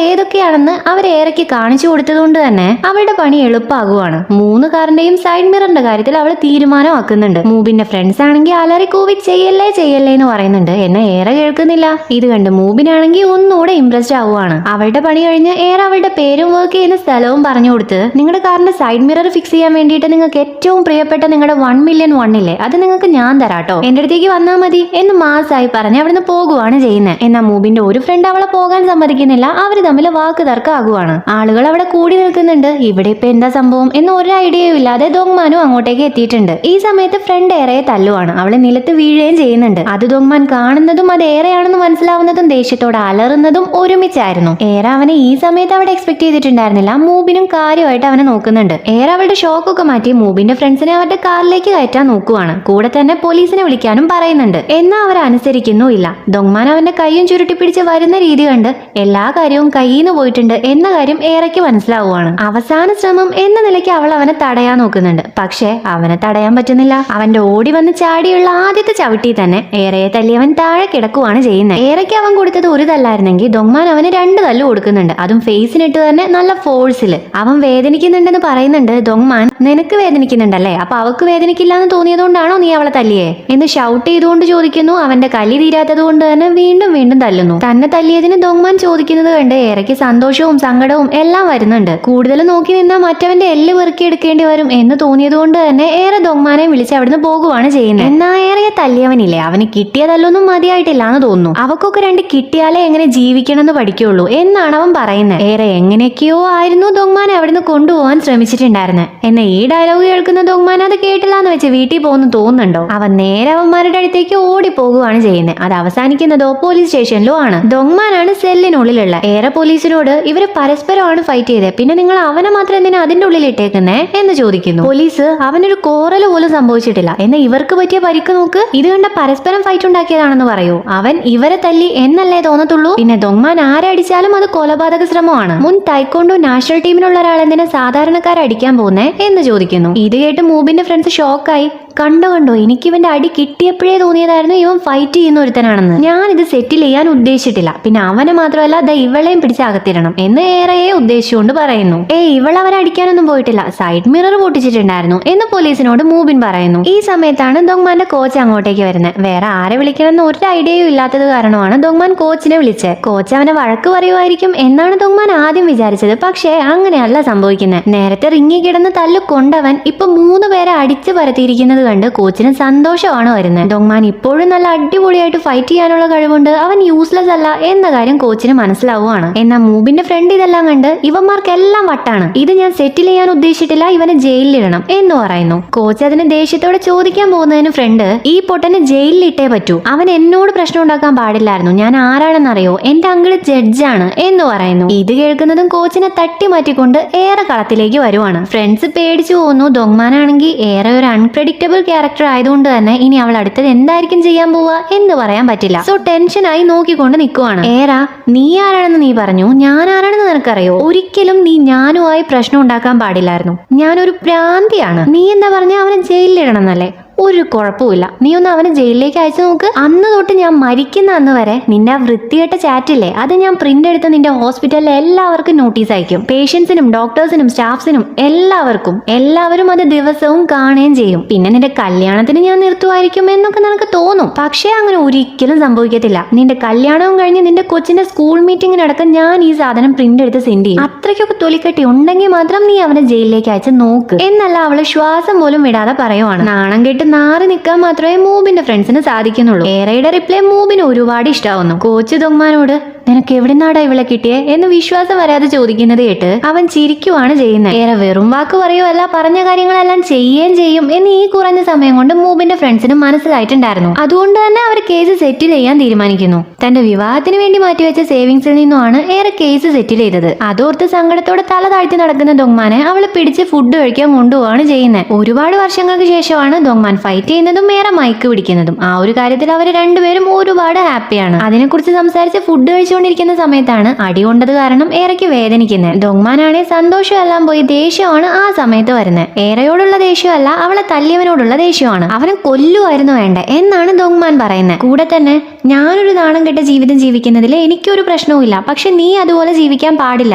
ഏതൊക്കെയാണെന്ന് അവർ ഏറെക്ക് കാണിച്ചു കൊടുത്തതുകൊണ്ട് തന്നെ അവളുടെ പണി എളുപ്പമാകുവാണ്. 3 കാറിന്റെയും സൈഡ് മിററിന്റെ കാര്യത്തിൽ അവൾ തീരുമാനമാക്കുന്നുണ്ട്. മൂബിന്റെ ഫ്രണ്ട്സ് ആണെങ്കിൽ അലറി കൂവി ചെയ്യല്ലേ എന്ന് പറയുന്നുണ്ട്, എന്നെ ഏറെ കേൾക്കുന്നില്ല. ഇത് കണ്ട് മൂബിനാണെങ്കിൽ ഒന്നുകൂടെ ഇംപ്രസ്ഡ് ആവുകയാണ്. അവളുടെ പണി കഴിഞ്ഞ് ഏറെ അവളുടെ പേരും വർക്ക് ചെയ്യുന്ന സ്ഥലവും പറഞ്ഞു കൊടുത്ത് നിങ്ങളുടെ കാറിന്റെ സൈഡ് മിറർ ഫിക്സ് ചെയ്യാൻ വേണ്ടിയിട്ട് നിങ്ങൾക്ക് ഏറ്റവും പ്രിയപ്പെട്ട നിങ്ങളുടെ 1 മില്യൺ ഇല്ലേ, അത് നിങ്ങൾക്ക് ഞാൻ തരാട്ടോ, എന്റെ അടുത്തേക്ക് വന്നാൽ മതി എന്ന് മാസായി പറഞ്ഞ് അവിടുന്ന് പോകുവാണ് ചെയ്യുന്നത്. എന്നാൽ മൂബിന്റെ ഒരു ഫ്രണ്ട് അവളെ പോകാൻ സമ്മതിക്കുന്നില്ല. അവര് തമ്മിൽ വാക്ക് തർക്കമാകുവാണ്. ആളുകൾ അവിടെ കൂടി നിൽക്കുന്നുണ്ട്. ഇവിടെ ഇപ്പൊ എന്താ സംഭവം എന്ന് ഒരു ഐഡിയയും ഇല്ലാതെ ദോങ്മാനും അങ്ങോട്ടേക്ക് എത്തിയിട്ടുണ്ട്. ഈ സമയത്ത് ഫ്രണ്ട് ഏറെയെ തല്ലുവാണ്. അവളെ നിലത്ത് വീഴുകയും ചെയ്യുന്നുണ്ട്. അത് ദോങ്മാൻ കാണുന്നതും അത് ഏറെയാണെന്ന് മനസ്സിലാവുന്നതും ദേഷ്യത്തോടെ അലറുന്നതും ഒരുമിച്ചായിരുന്നു. ഏറെ അവനെ ഈ സമയത്ത് അവിടെ എക്സ്പെക്ട് ചെയ്തിട്ടുണ്ടായിരുന്നില്ല. മൂബിനും കാര്യമായിട്ട് അവനെ നോക്കുന്നുണ്ട്. ഏറെ അവളുടെ ഷോക്കൊക്കെ മാറ്റി മൂബിന്റെ ഫ്രണ്ട്സിനെ അവരുടെ കാറിലേക്ക് കയറ്റാൻ നോക്കുവാണ്. കൂടെ തന്നെ പോലീസിനെ വിളിക്കാനും പറയുന്നുണ്ട്. എന്നാൽ അവർ അനുസരിക്കുന്നുമില്ല. ദോങ്മാൻ അവന്റെ കൈയും ചുരുട്ടിപ്പിടിച്ച് വരുന്ന രീതി കണ്ട് എല്ലാ കാര്യവും കയ്യിൽ നിന്ന് പോയിട്ടുണ്ട് എന്ന കാര്യം ഏറെക്ക് മനസ്സിലാവുകയാണ്. അവസാന ശ്രമം എന്ന നിലയ്ക്ക് അവൾ അവനെ തടയാൻ നോക്കുന്നുണ്ട്. പക്ഷെ അവനെ തടയാൻ പറ്റുന്നില്ല. അവന്റെ ഓടി വന്ന് ചാടിയുള്ള ആദ്യത്തെ ചവിട്ടി തന്നെ ഏറെയെ തല്ലി അവൻ താഴെ കിടക്കുവാണ് ചെയ്യുന്നത്. ഏറെക്ക് അവൻ കൊടുത്തത് ഒരു തല്ല തല്ലല്ലായിരുന്നെങ്കിൽ ദൊങ്മാൻ അവന് 2 തല്ല് കൊടുക്കുന്നുണ്ട്, അതും ഫേസിനിട്ട് തന്നെ നല്ല ഫോഴ്സിൽ. അവൻ വേദനിക്കുന്നുണ്ടെന്ന് പറയുന്നുണ്ട്. ദൊങ്മാൻ, നിനക്ക് വേദനിക്കുന്നുണ്ടല്ലേ, അപ്പൊ അവക്ക് വേദനിക്കില്ല എന്ന് തോന്നിയതുകൊണ്ടാണോ നീ അവളെ തല്ലിയേ എന്ന് ഷൗട്ട് ചെയ്തുകൊണ്ട് ചോദിക്കുന്നു. അവന്റെ കലി തീരാത്തത് കൊണ്ട് തന്നെ വീണ്ടും വീണ്ടും തല്ലുന്നു. തന്നെ തല്ലിയതിന് ദൊങ്മാൻ ചോദിക്കുന്നത് കണ്ട് ഏറയ്ക്ക് സന്തോഷവും സങ്കടവും എല്ലാം വരുന്നുണ്ട്. കൂടുതൽ നോക്കി നിന്നാൽ മറ്റവന്റെ എല്ല് പെറുക്കിയെടുക്കേണ്ടി വരും എന്ന് തോന്നിയത് കൊണ്ട് തന്നെ ഏറെ ദൊങ്മാനെ വിളിച്ച് അവിടുന്ന് പോകുവാണ് ചെയ്യുന്നത്. എന്നാ ഏറെ തല്ലിയവനില്ലേ, അവന് കിട്ടിയ തല്ലൊന്നും മതിയായിട്ടില്ല എന്ന് തോന്നുന്നു. അവക്കൊക്കെ 2 കിട്ടിയാലേ എങ്ങനെ ജീവിക്കണം എന്ന് പഠിക്കുള്ളൂ എന്നാണ് അവൻ പറയുന്നത്. ഏറെ എങ്ങനെയൊക്കെയോ ആയിരുന്നു ദൊങ്മാനെ അവിടുന്ന് കൊണ്ടുപോകാൻ ശ്രമിച്ചിട്ടുണ്ടായിരുന്നത്. എന്നാൽ ഈ ഡയലോഗ് കേൾക്കുന്ന ദൊങ്മാൻ അത് കേട്ടില്ല എന്ന് വെച്ച് വീട്ടിൽ പോകുന്നു തോന്നുന്നുണ്ടോ? അവൻ നേരെ അവന്മാരുടെ അടുത്തേക്ക് ഓടി പോകുകയാണ് ചെയ്യുന്നത്. അത് അവസാനിക്കുന്നതോ പോലീസ് സ്റ്റേഷനിലോ ആണ്. ദൊങ്മാനാണ് സെല്ലിനുള്ളിലുള്ള. ഏറെ പോലീസിനോട് ഇവര് പരസ്പരമാണ് ഫൈറ്റ് ചെയ്തത്, പിന്നെ നിങ്ങൾ അവനെ മാത്രം എന്തിനാ അതിന്റെ ഉള്ളിൽ ഇട്ടേക്കുന്നേ എന്ന് ചോദിക്കുന്നു. പോലീസ് അവനൊരു കോറല് പോലും സംഭവിച്ചിട്ടില്ല, എന്നാൽ ഇവർക്ക് പറ്റിയ പരിക്ക് നോക്ക്, ഇത് കണ്ട പരസ്പരം ഫൈറ്റ് ഉണ്ടാക്കിയതാണെന്ന് പറയൂ. അവൻ ഇവരെ തല്ലി എന്നല്ലേ തോന്നത്തുള്ളൂ. പിന്നെ ദൊങ്മാൻ ആരെ അടിച്ചാലും അത് കൊലപാതക ശ്രമമാണ്. മുൻ തൈക്കോണ്ടോ നാഷണൽ ടീമിലുള്ള ഒരാൾ എന്തിനാ സാധാരണക്കാരെ അടിക്കാൻ പോകുന്നേ എന്ന് ചോദിക്കുന്നു. ഇത് കേട്ട് മൂബിന്റെ ഫ്രണ്ട്സ് ഷോക്കായി. കണ്ടോ എനിക്ക് ഇവന്റെ അടി കിട്ടിയപ്പോഴേ തോന്നിയതായിരുന്നു ഇവൻ ഫൈറ്റ് ചെയ്യുന്ന ഒരുത്തനാണെന്ന്. ഞാൻ ഇത് സെറ്റിൽ ചെയ്യാൻ ഉദ്ദേശിച്ചിട്ടില്ല, പിന്നെ അവനെ മാത്രമല്ല ദാ ഇവളെയും പിടിച്ചകത്തിടണം എന്ന് ഏറെയെ ഉദ്ദേശിച്ചുകൊണ്ട് പറയുന്നു. ഇവളവരെ അടിക്കാനൊന്നും പോയിട്ടില്ല, സൈഡ് മിറർ പൊട്ടിച്ചിട്ടുണ്ടായിരുന്നു എന്ന് പോലീസിനോട് മൂബിൻ പറയുന്നു. ഈ സമയത്താണ് ദൊങ്മാന്റെ കോച്ച് അങ്ങോട്ടേക്ക് വരുന്നത്. വേറെ ആരെ വിളിക്കണമെന്ന് ഒരു ഐഡിയയും ഇല്ലാത്തത് കാരണമാണ് ദൊങ്മാൻ കോച്ചിനെ വിളിച്ചത്. കോച്ച് അവനെ വഴക്ക് പറയുമായിരിക്കും എന്നാണ് ദൊങ്മാൻ ആദ്യം വിചാരിച്ചത്. പക്ഷേ അങ്ങനെയല്ല സംഭവിക്കുന്നത്. നേരത്തെ റിങ്ങി കിടന്ന് തല്ലു കൊണ്ടവൻ ഇപ്പൊ 3 പേരെ അടിച്ചു പരത്തിയിരിക്കുന്നത് കണ്ട് കോച്ചിന് സന്തോഷമാണ് വരുന്നത്. ദൊങ്മാൻ ഇപ്പോഴും നല്ല അടിപൊളിയായിട്ട് ഫൈറ്റ് ചെയ്യാനുള്ള കഴിവുണ്ട്, അവൻ യൂസ്ലെസ് അല്ല എന്ന കാര്യം കോച്ചിന് മനസ്സിലാവുകയാണ്. എന്നാൽ മൂബിന്റെ ഫ്രണ്ട് ഇതെല്ലാം കണ്ട് ഇവന്മാർക്കെല്ലാം വട്ടാണ്, ഇത് ഞാൻ സെറ്റിൽ ചെയ്യാൻ ഉദ്ദേശിച്ചിട്ടില്ല, ഇവനെ ജയിലിലിടണം എന്ന് പറയുന്നു. കോച്ച് അതിന് ദേഷ്യത്തോടെ ചോദിക്കാൻ പോകുന്നതിന് ഫ്രണ്ട്, ഈ പൊട്ടനെ ജയിലിലിട്ടേ പറ്റൂ, അവൻ എന്നോട് പ്രശ്നം ഉണ്ടാക്കാൻ പാടില്ലായിരുന്നു, ഞാൻ ആരാണെന്നറിയോ, എന്റെ അങ്കിള് ജഡ്ജാണ് എന്ന് പറയുന്നു. ഇത് കേൾക്കുന്നതും കോച്ചിനെ തട്ടി മാറ്റിക്കൊണ്ട് ഏറെ കളത്തിലേക്ക് വരുവാണ്. ഫ്രണ്ട്സ് പേടിച്ചു പോകുന്നു. ദൊങ്മാനാണെങ്കിൽ ഏറെ ഒരു അൺപ്രഡിക്റ്റബിൾ ക്യാരക്ടർ ആയതുകൊണ്ട് തന്നെ ഇനി അവൾ അടുത്തത് എന്തായിരിക്കും ചെയ്യാൻ പോവുക എന്ന് പറയാൻ പറ്റില്ല. സോ ടെൻഷനായി നോക്കിക്കൊണ്ട് നിൽക്കുവാണ്. ഏറാ, നീ ആരാണെന്ന് നീ പറഞ്ഞു, ഞാൻ ആരാണെന്ന് നിനക്കറിയോ? ഒരിക്കലും നീ ഞാനുമായി പ്രശ്നം ഉണ്ടാക്കാൻ പാടില്ലായിരുന്നു, ഞാനൊരു ഭ്രാന്തിയാണ്. നീ എന്താ പറഞ്ഞ അവനെ ജയിലിലിടണം എന്നല്ലേ? ഒരു കുഴപ്പമില്ല, നീ ഒന്ന് അവനെ ജയിലിലേക്ക് അയച്ചു നോക്ക്. അന്ന് തൊട്ട് ഞാൻ മരിക്കുന്ന അന്ന് വരെ നിന്റെ ആ വൃത്തികെട്ട ചാറ്റില്ലേ, അത് ഞാൻ പ്രിന്റ് എടുത്ത് നിന്റെ ഹോസ്പിറ്റലിലെ എല്ലാവർക്കും നോട്ടീസ് അയക്കും. പേഷ്യൻസിനും ഡോക്ടേഴ്സിനും സ്റ്റാഫ്സിനും എല്ലാവരും അത് ദിവസവും കാണുകയും ചെയ്യും. പിന്നെ നിന്റെ കല്യാണത്തിന് ഞാൻ നിർത്തുമായിരിക്കും എന്നൊക്കെ നിനക്ക് തോന്നും, പക്ഷേ അങ്ങനെ ഒരിക്കലും സംഭവിക്കത്തില്ല. നിന്റെ കല്യാണവും കഴിഞ്ഞ് നിന്റെ കൊച്ചിന്റെ സ്കൂൾ മീറ്റിംഗിനടക്കം ഞാൻ ഈ സാധനം പ്രിന്റ് എടുത്ത് സെൻഡ് ചെയ്യും. അത്രയ്ക്കൊക്കെ തൊലിക്കെട്ടി ഉണ്ടെങ്കിൽ മാത്രം നീ അവനെ ജയിലിലേക്ക് അയച്ച് നോക്ക് എന്നല്ല അവള് ശ്വാസം പോലും വിടാതെ പറയുവാണ്. നാണം കെട്ട് നാറി നിൽക്കാൻ മാത്രമേ മൂബിന്റെ ഫ്രണ്ട്സിന് സാധിക്കുന്നുള്ളൂ. ഏറെയുടെ റിപ്ലൈ മൂബിന് ഒരുപാട് ഇഷ്ടാവുന്നു. കോച്ച് ദൊങ്മാനോട് നിനക്ക് എവിടുന്നാടാ ഇവളെ കിട്ടിയേ എന്ന് വിശ്വാസം വരാതെ ചോദിക്കുന്നത് കേട്ട് അവൻ ചിരിക്കുവാണ് ചെയ്യുന്നത്. ഏറെ വെറും വാക്ക് പറയുമല്ല, പറഞ്ഞ കാര്യങ്ങളെല്ലാം ചെയ്യുകയും ചെയ്യും എന്ന് ഈ കുറഞ്ഞ സമയം കൊണ്ട് മൂബിന്റെ ഫ്രണ്ട്സിന് മനസ്സിലായിട്ടുണ്ടായിരുന്നു. അതുകൊണ്ട് തന്നെ അവർ കേസ് സെറ്റിൽ ചെയ്യാൻ തീരുമാനിക്കുന്നു. തന്റെ വിവാഹത്തിന് വേണ്ടി മാറ്റിവെച്ച സേവിങ്സിൽ നിന്നുമാണ് ഏറെ കേസ് സെറ്റിൽ ചെയ്തത്. അതോർത്ത് സങ്കടത്തോടെ തല താഴ്ത്തി നടക്കുന്ന ദൊങ്മാനെ അവളെ പിടിച്ച് ഫുഡ് കഴിക്കാൻ കൊണ്ടുപോവാണ് ചെയ്യുന്നത്. ഒരുപാട് വർഷങ്ങൾക്ക് ശേഷമാണ് ദൊങ്മാൻ ഫൈറ്റ് ചെയ്യുന്നതും ഏറെ മയക്ക് പിടിക്കുന്നതും. ആ ഒരു കാര്യത്തിൽ അവർ രണ്ടുപേരും ഒരുപാട് ഹാപ്പിയാണ്. അതിനെക്കുറിച്ച് സംസാരിച്ച് ഫുഡ് കഴിച്ചുകൊണ്ടിരിക്കുന്ന സമയത്താണ് അടി കൊണ്ടത് കാരണം ഏറെക്ക് വേദനിക്കുന്നത്. ദൊങ്മാനാണെ സന്തോഷമെല്ലാം പോയി ദേഷ്യമാണ് ആ സമയത്ത് വരുന്നത്. ഏറെയോടുള്ള ദേഷ്യമല്ല, അവളെ തല്ലിയവനോടുള്ള ദേഷ്യമാണ്. അവനെ കൊല്ലുമായിരുന്നു വേണ്ട എന്നാണ് ദൊങ്മാൻ പറയുന്നത്. കൂടെ തന്നെ ഞാനൊരു നാണം കെട്ട ജീവിതം ജീവിക്കുന്നതിൽ എനിക്കൊരു പ്രശ്നവുമില്ല, പക്ഷെ നീ അതുപോലെ ജീവിക്കാൻ പാടില്ല,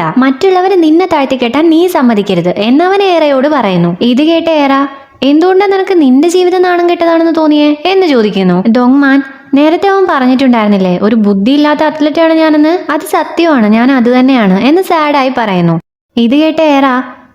മറ്റുള്ളവരെ നിന്നെ താഴ്ത്തിക്കെട്ടാൻ നീ സമ്മതിക്കരുത് എന്നവൻ ഏറെയോട് പറയുന്നു. ഇത് കേട്ട ഏറ, എന്തുകൊണ്ടാ നിനക്ക് നിന്റെ ജീവിതം നാണം കെട്ടതാണെന്ന് തോന്നിയേ എന്ന് ചോദിക്കുന്നു. ദൊങ്മാൻ, നേരത്തെ അവൻ പറഞ്ഞിട്ടുണ്ടായിരുന്നില്ലേ ഒരു ബുദ്ധിയില്ലാത്ത അത്ലറ്റാണ് ഞാനെന്ന്, അത് സത്യമാണ്, ഞാൻ അത് തന്നെയാണ് എന്ന് സാഡായി പറയുന്നു. ഇത് കേട്ട ഏറ,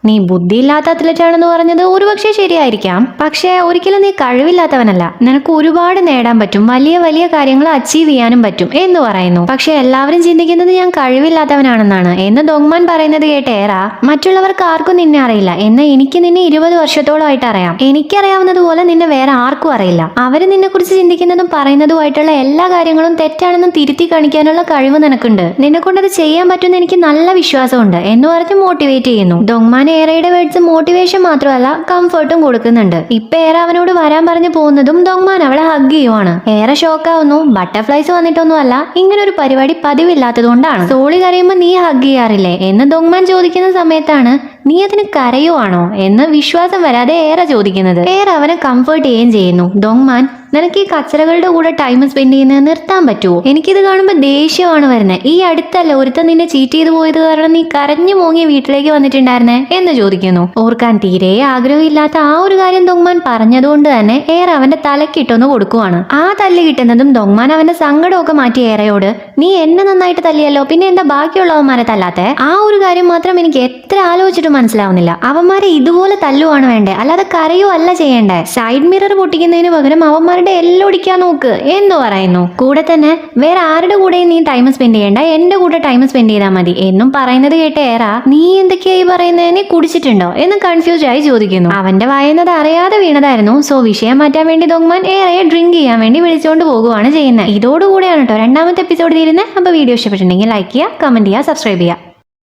നീ ബുദ്ധിയില്ലാത്ത അത്ലറ്റ് ആണെന്ന് പറഞ്ഞത് ഒരുപക്ഷെ ശരിയായിരിക്കാം, പക്ഷേ ഒരിക്കലും നീ കഴിവില്ലാത്തവനല്ല, നിനക്ക് ഒരുപാട് നേടാൻ പറ്റും, വലിയ വലിയ കാര്യങ്ങൾ അച്ചീവ് ചെയ്യാനും പറ്റും എന്ന് പറയുന്നു. പക്ഷെ എല്ലാവരും ചിന്തിക്കുന്നത് ഞാൻ കഴിവില്ലാത്തവനാണെന്നാണ് എന്ന് ദൊങ്മാൻ പറയുന്നത് കേട്ട് ഏറ, മറ്റുള്ളവർക്ക് ആർക്കും നിന്നെ അറിയില്ല, എന്നാൽ എനിക്ക് നിന്നെ 20 വർഷത്തോളമായിട്ട് അറിയാം, എനിക്കറിയാവുന്നതുപോലെ നിന്നെ വേറെ ആർക്കും അറിയില്ല. അവര് നിന്നെ കുറിച്ച് ചിന്തിക്കുന്നതും പറയുന്നതുമായിട്ടുള്ള എല്ലാ കാര്യങ്ങളും തെറ്റാണെന്നും തിരുത്തി കാണിക്കാനുള്ള കഴിവ് നിനക്കുണ്ട്, നിന്നെ കൊണ്ടത് ചെയ്യാൻ പറ്റുമെന്ന് എനിക്ക് നല്ല വിശ്വാസമുണ്ട് എന്ന് പറഞ്ഞ് മോട്ടിവേറ്റ് ചെയ്യുന്നു. ദൊങ്മാൻ ഏറയുടെ വേർഡ്സ് മോട്ടിവേഷൻ മാത്രമല്ല കംഫർട്ടും കൊടുക്കുന്നുണ്ട്. ഇപ്പൊ ഏറെ അവനോട് വരാൻ പറഞ്ഞു പോകുന്നതും ദൊങ്മാൻ അവളെ ഹഗ് ചെയ്യുവാണ്. ഏറെ ഷോക്കാവുന്നു. ബട്ടർഫ്ലൈസ് വന്നിട്ടൊന്നുമല്ല, ഇങ്ങനെ ഒരു പരിപാടി പതിവില്ലാത്തത് കൊണ്ടാണ്. സോളി കരയുമ്പോ നീ ഹഗ് ചെയ്യാറില്ലേ എന്ന് ദൊങ്മാൻ ചോദിക്കുന്ന സമയത്താണ് നീ അതിന് കരയുവാണോ എന്ന് വിശ്വാസം വരാതെ ഏറെ ചോദിക്കുന്നത്. ഏറെ അവനെ കംഫർട്ട് ചെയ്യുകയും ചെയ്യുന്നു. ഡോങ്മാൻ, നിനക്ക് ഈ കച്ചറകളുടെ കൂടെ ടൈം സ്പെൻഡ് ചെയ്യുന്നത് നിർത്താൻ പറ്റുമോ? എനിക്കിത് കാണുമ്പോൾ ദേഷ്യമാണ് വരുന്നത്. ഈ അടുത്തല്ല ഒരുത്തൻ നിന്നെ ചീറ്റ് ചെയ്തു പോയത് കാരണം നീ കരഞ്ഞു മോങ്ങി വീട്ടിലേക്ക് വന്നിട്ടുണ്ടായിരുന്നേ എന്ന് ചോദിക്കുന്നു. ഓർക്കാൻ തീരെ ആഗ്രഹമില്ലാത്ത ആ ഒരു കാര്യം ദൊങ്മാൻ പറഞ്ഞതുകൊണ്ട് തന്നെ ഏറെ അവന്റെ തലക്കിട്ടൊന്ന് കൊടുക്കുവാണ്. ആ തല്ല് കിട്ടുന്നതും ദൊങ്മാൻ അവന്റെ സങ്കടമൊക്കെ മാറ്റി ഏറെയോട്, നീ എന്നെ നന്നായിട്ട് തല്ലിയല്ലോ, പിന്നെ എന്താ ബാക്കിയുള്ളവന്മാരെ തല്ലാത്തെ? ആ ഒരു കാര്യം മാത്രം എനിക്ക് എത്ര ആലോചിച്ചിട്ടും മനസ്സിലാവുന്നില്ല. അവന്മാരെ ഇതുപോലെ തല്ലുവാണ് വേണ്ടേ, അല്ലാതെ കരയോ അല്ല ചെയ്യേണ്ടേ. സൈഡ് മിറർ പൊട്ടിക്കുന്നതിന് പകരം അവന്മാരുടെ എല്ലൊടിക്കാൻ നോക്ക് എന്ന് പറയുന്നു. കൂടെ തന്നെ വേറെ ആരുടെ കൂടെയും നീ ടൈം സ്പെൻഡ് ചെയ്യണ്ട, എന്റെ കൂടെ ടൈം സ്പെൻഡ് ചെയ്താൽ മതി എന്നും പറയുന്നത് കേട്ട് ഏറാ, നീ എന്തൊക്കെയായി പറയുന്നത്, നീ കുടിച്ചിട്ടുണ്ടോ എന്ന് കൺഫ്യൂസ് ആയി ചോദിക്കുന്നു. അവന്റെ വായുന്നത് അറിയാതെ വീണതായിരുന്നു. സോ വിഷയം മാറ്റാൻ വേണ്ടി ദൊങ്മാൻ ഏറെ ഡ്രിങ്ക് ചെയ്യാൻ വേണ്ടി വിളിച്ചുകൊണ്ട് പോകുകയാണ് ചെയ്യുന്നത്. ഇതോടുകൂടെയാണ് കേട്ടോ രണ്ടാമത്തെ എപ്പിസോഡ് തീരുന്നത്. അപ്പൊ വീഡിയോ ഇഷ്ടപ്പെട്ടിട്ടുണ്ടെങ്കിൽ ലൈക്ക് ചെയ്യുക, കമന്റ് ചെയ്യുക, സബ്സ്ക്രൈബ് ചെയ്യുക.